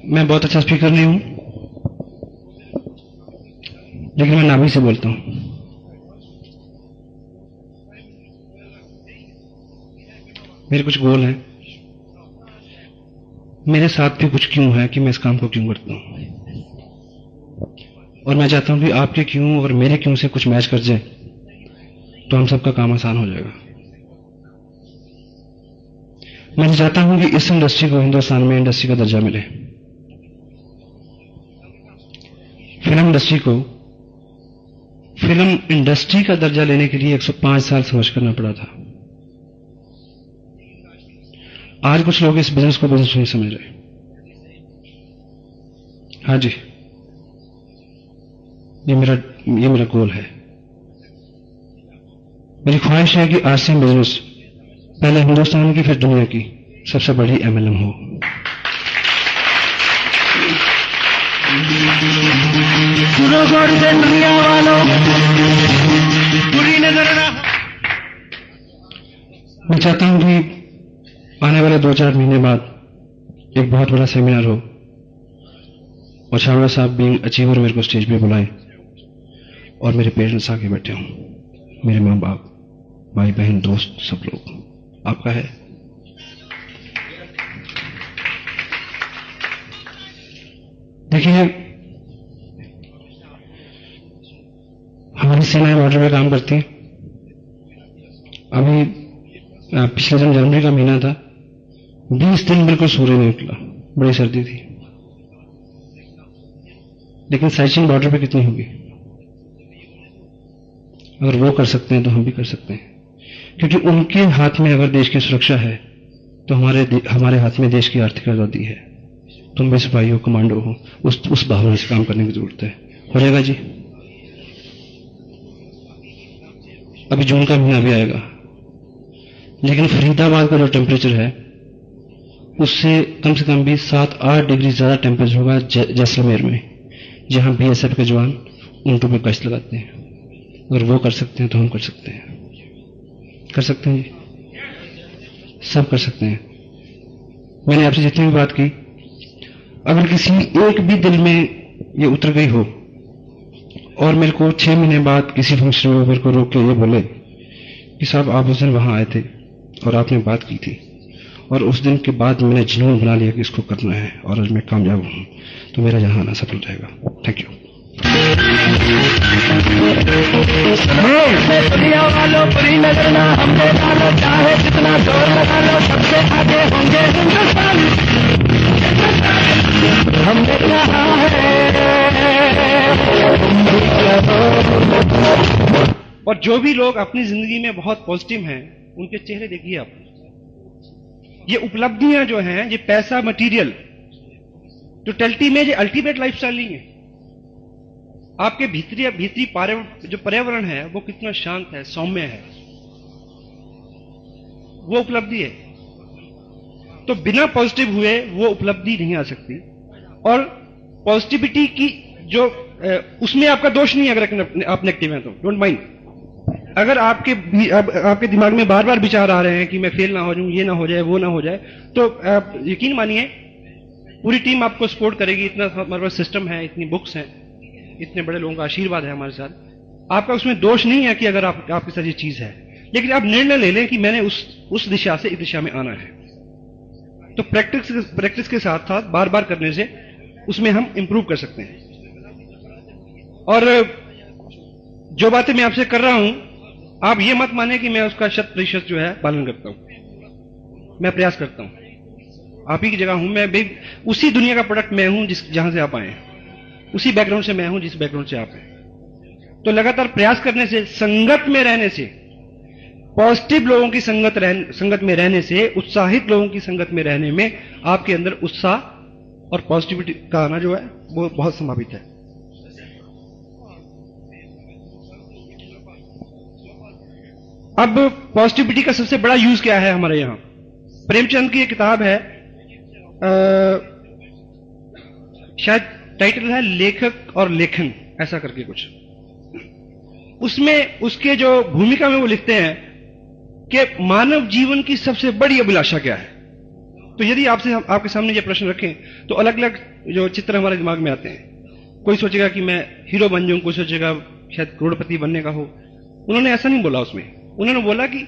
मैं बहुत अच्छा स्पीकर नहीं हूं, लेकिन मैं नाभि से बोलता हूं। मेरे कुछ गोल हैं, मेरे साथ भी कुछ क्यों है कि मैं इस काम को क्यों करता हूं, और मैं चाहता हूं कि आपके क्यों और मेरे क्यों से कुछ मैच कर जाए, तो हम सबका काम आसान हो जाएगा। मैं चाहता हूं कि इस इंडस्ट्री को हिंदुस्तान में इंडस्ट्री का दर्जा मिले। फिल्म इंडस्ट्री को फिल्म इंडस्ट्री का दर्जा लेने के लिए 105 साल संघर्ष करना पड़ा था। आज कुछ लोग इस बिजनेस को बिजनेस नहीं समझ रहे। हाँ जी, ये मेरा गोल है। मेरी ख्वाहिश है कि आसिम बिजनेस पहले हिंदुस्तान की फिर दुनिया की सबसे बड़ी MLM हो। दुनिया वालों बुरी नजर ना। मैं चाहता हूं कि आने वाले 2-4 महीने बाद एक बहुत बड़ा सेमिनार हो और छावड़ा साहब बीइंग अचीवर मेरे को स्टेज पे बुलाएं और मेरे पेरेंट्स आके बैठे हों, मेरे माँ बाप, भाई बहन, दोस्त, सब लोग। आपका है? देखिए, हमारी सेनाएं बॉर्डर पे काम करती हैं। अभी पिछले दिन जनवरी का महीना था, 20 दिन बिल्कुल सूर्य नहीं निकला, बड़ी सर्दी थी। लेकिन साइचिंग बॉर्डर पे कितनी होगी? अगर वो कर सकते हैं तो हम भी कर सकते हैं, क्योंकि उनके हाथ में अगर देश की सुरक्षा है तो हमारे हाथ में देश की आर्थिक आजादी है। तुम भी सिपाही हो, कमांडो हो, उस भावना से काम करने की जरूरत है। हो जाएगा जी। अभी जून का महीना भी आएगा, लेकिन फरीदाबाद का जो टेम्परेचर है उससे कम से कम भी 7-8 डिग्री ज्यादा टेम्परेचर होगा जैसलमेर में, जहां BSF के जवान ऊंटों पे गश्त लगाते हैं। अगर वो कर सकते हैं तो हम कर सकते हैं। कर सकते हैं जी, सब कर सकते हैं। मैंने आपसे जितनी भी बात की, अगर किसी एक भी दिल में ये उतर गई हो और मेरे को 6 महीने बाद किसी फंक्शन में मेरे को रोक के ये बोले कि साहब आप उस दिन वहां आए थे और आपने बात की थी और उस दिन के बाद मैंने जुनून बना लिया कि इसको करना है और आज मैं कामयाब हूं, तो मेरा यहां आना सफल रहेगा। Thank you. दुनिया वालों बुरी नजर ना हमको डालो, चाहे जितना जोर लगा लो, सबसे आगे होंगे हिंदुस्तान। हमने कहा है। और जो भी लोग अपनी जिंदगी में बहुत पॉजिटिव हैं, उनके चेहरे देखिए आप। ये उपलब्धियां जो हैं, ये पैसा, मटेरियल, टोटलिटी में ये अल्टीमेट लाइफस्टाइल नहीं है। आपके भीतरी जो पर्यावरण है वो कितना शांत है, सौम्य है, वो उपलब्धि है। तो बिना पॉजिटिव हुए वो उपलब्धि नहीं आ सकती। और पॉजिटिविटी की जो उसमें आपका दोष नहीं है। अगर आप नेगेटिव हैं तो डोंट माइंड। अगर आपके दिमाग में बार बार विचार आ रहे हैं कि मैं फेल ना हो जाऊं, ये ना हो जाए, वो ना हो जाए, तो आप यकीन मानिए पूरी टीम आपको सपोर्ट करेगी। इतना हमारे पास सिस्टम है, इतनी बुक्स हैं, इतने बड़े लोगों का आशीर्वाद है हमारे साथ। आपका उसमें दोष नहीं है कि अगर आपके साथ ये चीज है, लेकिन आप निर्णय ले लें कि मैंने उस दिशा से इस दिशा में आना है। तो प्रैक्टिस के साथ साथ बार बार करने से उसमें हम इंप्रूव कर सकते हैं। और जो बातें मैं आपसे कर रहा हूं, आप ये मत माने कि मैं उसका 100% जो है पालन करता हूं। मैं प्रयास करता हूं। आप ही की जगह हूं मैं, उसी दुनिया का प्रोडक्ट मैं हूं जहां से आप आए हैं, उसी बैकग्राउंड से मैं हूं जिस बैकग्राउंड से आप हैं। तो लगातार प्रयास करने से, संगत में रहने से, पॉजिटिव लोगों की संगत में रहने से, उत्साहित लोगों की संगत में रहने में आपके अंदर उत्साह और पॉजिटिविटी का आना जो है वो बहुत संभावित है। अब पॉजिटिविटी का सबसे बड़ा यूज क्या है हमारे यहां? प्रेमचंद की एक किताब है, शायद टाइटल है लेखक और लेखन, ऐसा करके कुछ। उसमें उसके जो भूमिका में वो लिखते हैं कि मानव जीवन की सबसे बड़ी अभिलाषा क्या है। तो यदि आपके सामने ये प्रश्न रखें तो अलग अलग जो चित्र हमारे दिमाग में आते हैं। कोई सोचेगा कि मैं हीरो बन जाऊं, कोई सोचेगा शायद करोड़पति बनने का हो। उन्होंने ऐसा नहीं बोला उसमें। उन्होंने बोला कि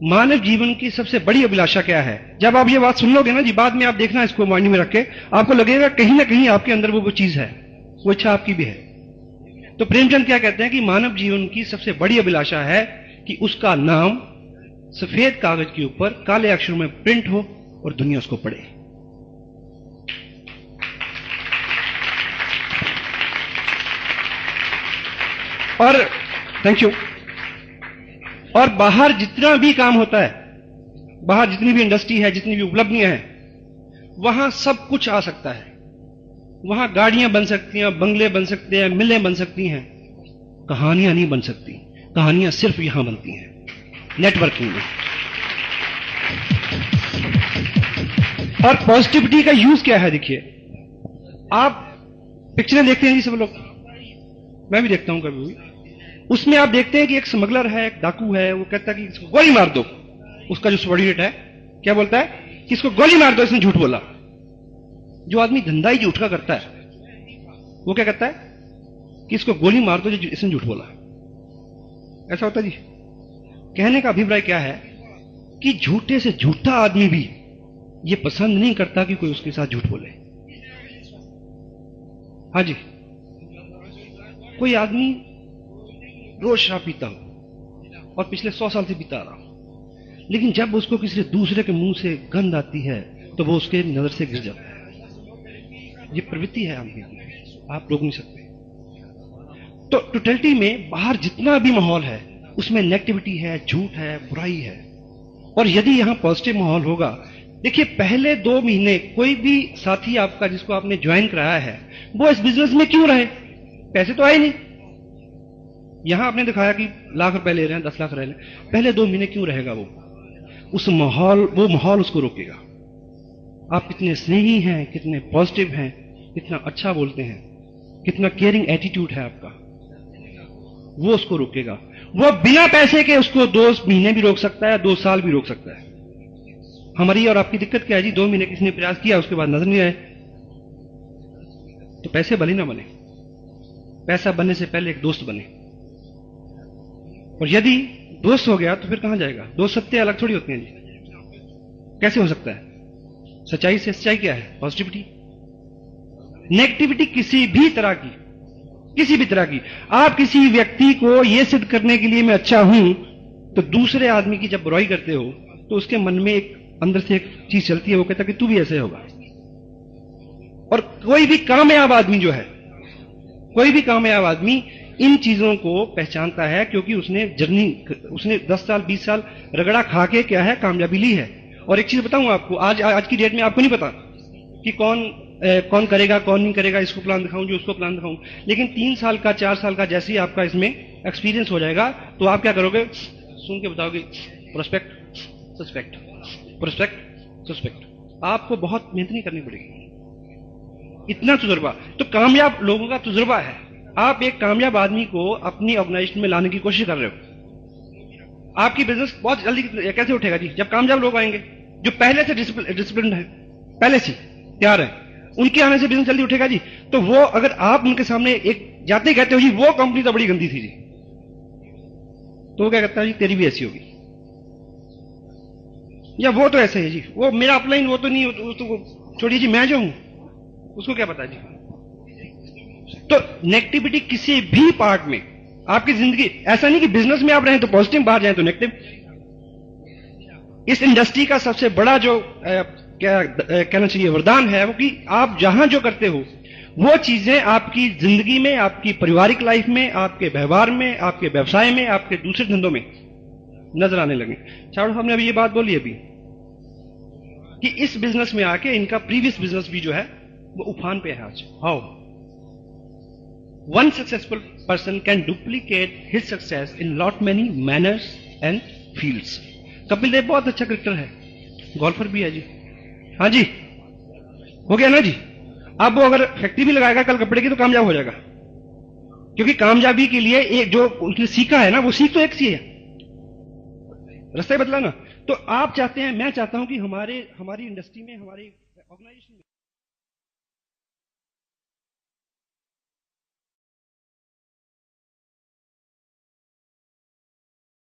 मानव जीवन की सबसे बड़ी अभिलाषा क्या है। जब आप ये बात सुन लोगे ना जी, बाद में आप देखना इसको माइंड में रख के, आपको लगेगा कहीं ना कहीं आपके अंदर वो चीज है, वो इच्छा आपकी भी है। तो प्रेमचंद क्या कहते हैं कि मानव जीवन की सबसे बड़ी अभिलाषा है कि उसका नाम सफेद कागज के ऊपर काले अक्षरों में प्रिंट हो और दुनिया उसको पढ़े। और थैंक यू। और बाहर जितना भी काम होता है, बाहर जितनी भी इंडस्ट्री है, जितनी भी उपलब्धियां हैं, वहां सब कुछ आ सकता है। वहां गाड़ियां बन सकती हैं, बंगले बन सकते हैं, मिलें बन सकती हैं, कहानियां नहीं बन सकती। कहानियां सिर्फ यहां बनती हैं, नेटवर्किंग में। और पॉजिटिविटी का यूज क्या है? देखिए, आप पिक्चरें देखते हैं जी सब लोग, मैं भी देखता हूं कभी भी। उसमें आप देखते हैं कि एक स्मगलर है, एक डाकू है, वो कहता है कि इसको गोली मार दो। उसका जो सबॉर्डिनेट है क्या बोलता है कि इसको गोली मार दो, इसने झूठ बोला। जो आदमी धंधा ही झूठ का करता है वो क्या कहता है कि इसको गोली मार दो, जो इसने झूठ बोला। ऐसा होता है जी। कहने का अभिप्राय क्या है कि झूठे से झूठा आदमी भी ये पसंद नहीं करता कि कोई उसके साथ झूठ बोले। हाँ जी, कोई आदमी रोज शराब पीता हो और पिछले 100 साल से पीता आ रहा हो, लेकिन जब उसको किसी दूसरे के मुंह से गंध आती है तो वो उसके नजर से गिर जाता है। ये प्रवृत्ति है आदमी की, आप रोक नहीं सकते। तो टोटलिटी में बाहर जितना भी माहौल है उसमें नेगेटिविटी है, झूठ है, बुराई है। और यदि यहां पॉजिटिव माहौल होगा, देखिए पहले 2 महीने कोई भी साथी आपका जिसको आपने ज्वाइन कराया है वो इस बिजनेस में क्यों रहे? पैसे तो आए नहीं। यहां आपने दिखाया कि लाख रुपए ले रहे हैं, 10 लाख रह रहे हैं, पहले 2 महीने क्यों रहेगा वो? वो माहौल उसको रोकेगा। आप कितने स्नेही हैं, कितने पॉजिटिव हैं, कितना अच्छा बोलते हैं, कितना केयरिंग एटीट्यूड है आपका, वो उसको रोकेगा। वो बिना पैसे के उसको 2 महीने भी रोक सकता है, 2 साल भी रोक सकता है। हमारी और आपकी दिक्कत क्या है जी? 2 महीने किसी ने प्रयास किया, उसके बाद नजर नहीं आए, तो पैसे भले ना बने। पैसा बनने से पहले एक दोस्त बने। और यदि दोस्त हो गया तो फिर कहां जाएगा? दोस्त सत्य अलग थोड़ी होते हैं जी। कैसे हो सकता है? सच्चाई से सच्चाई क्या है? पॉजिटिविटी। नेगेटिविटी किसी भी तरह की, आप किसी व्यक्ति को यह सिद्ध करने के लिए मैं अच्छा हूं, तो दूसरे आदमी की जब बुराई करते हो तो उसके मन में एक अंदर से एक चीज चलती है, वो कहता है कि तू भी ऐसे होगा। और कोई भी कामयाब आदमी इन चीजों को पहचानता है, क्योंकि उसने 10 साल 20 साल रगड़ा खा के क्या है कामयाबी ली है। और एक चीज बताऊं आपको, आज की डेट में आपको नहीं पता कि कौन करेगा, कौन नहीं करेगा, इसको प्लान दिखाऊं, जो उसको प्लान दिखाऊं। लेकिन 3 साल का 4 साल का जैसे ही आपका इसमें एक्सपीरियंस हो जाएगा तो आप क्या करोगे? सुन के बताओगे प्रोस्पेक्ट सस्पेक्ट। आपको बहुत मेहनत नहीं करनी पड़ेगी, इतना तजुर्बा तो कामयाब लोगों का तजुर्बा है। आप एक कामयाब आदमी को अपनी ऑर्गेनाइजेशन में लाने की कोशिश कर रहे हो। आपकी बिजनेस बहुत जल्दी कैसे उठेगा जी? जब कामयाब लोग आएंगे जो पहले से डिसिप्लिन है, पहले से तैयार है, उनके आने से बिजनेस जल्दी उठेगा जी। तो वो अगर आप उनके सामने एक जाते कहते हो जी वो कंपनी तो बड़ी गंदी थी जी, तो वो क्या कहता है जी तेरी भी ऐसी होगी, या वो तो ऐसे है जी, वो मेरा अपलाइन वो तो नहीं, वो तो छोड़िए जी, मैं जो हूं उसको क्या पता जी। तो नेगेटिविटी किसी भी पार्ट में आपकी जिंदगी, ऐसा नहीं कि बिजनेस में आप रहें तो पॉजिटिव, बाहर जाएं तो नेगेटिव। इस इंडस्ट्री का सबसे बड़ा जो क्या कहना चाहिए वरदान है वो कि आप जहां जो करते हो वो चीजें आपकी जिंदगी में, आपकी पारिवारिक लाइफ में, आपके व्यवहार में, आपके व्यवसाय में, आपके दूसरे धंधों में नजर आने लगे। चारों साहब ने अभी ये बात बोली अभी कि इस बिजनेस में आके इनका प्रीवियस बिजनेस भी जो है वो उफान पे है आज। How one successful person can duplicate his success in lot many manners and fields. Kapil Dev बहुत अच्छा क्रिकेटर है, गोल्फर भी है जी। हाँ जी, हो गया ना जी। अब वो अगर फैक्ट्री भी लगाएगा कल कपड़े की तो कामयाब हो जाएगा, क्योंकि कामयाबी के लिए एक जो उसने सीखा है ना, वो सीख तो एक सी है, रास्ता बदला ना। तो आप चाहते हैं, मैं चाहता हूं कि हमारी इंडस्ट्री में, हमारी ऑर्गेनाइजेशन में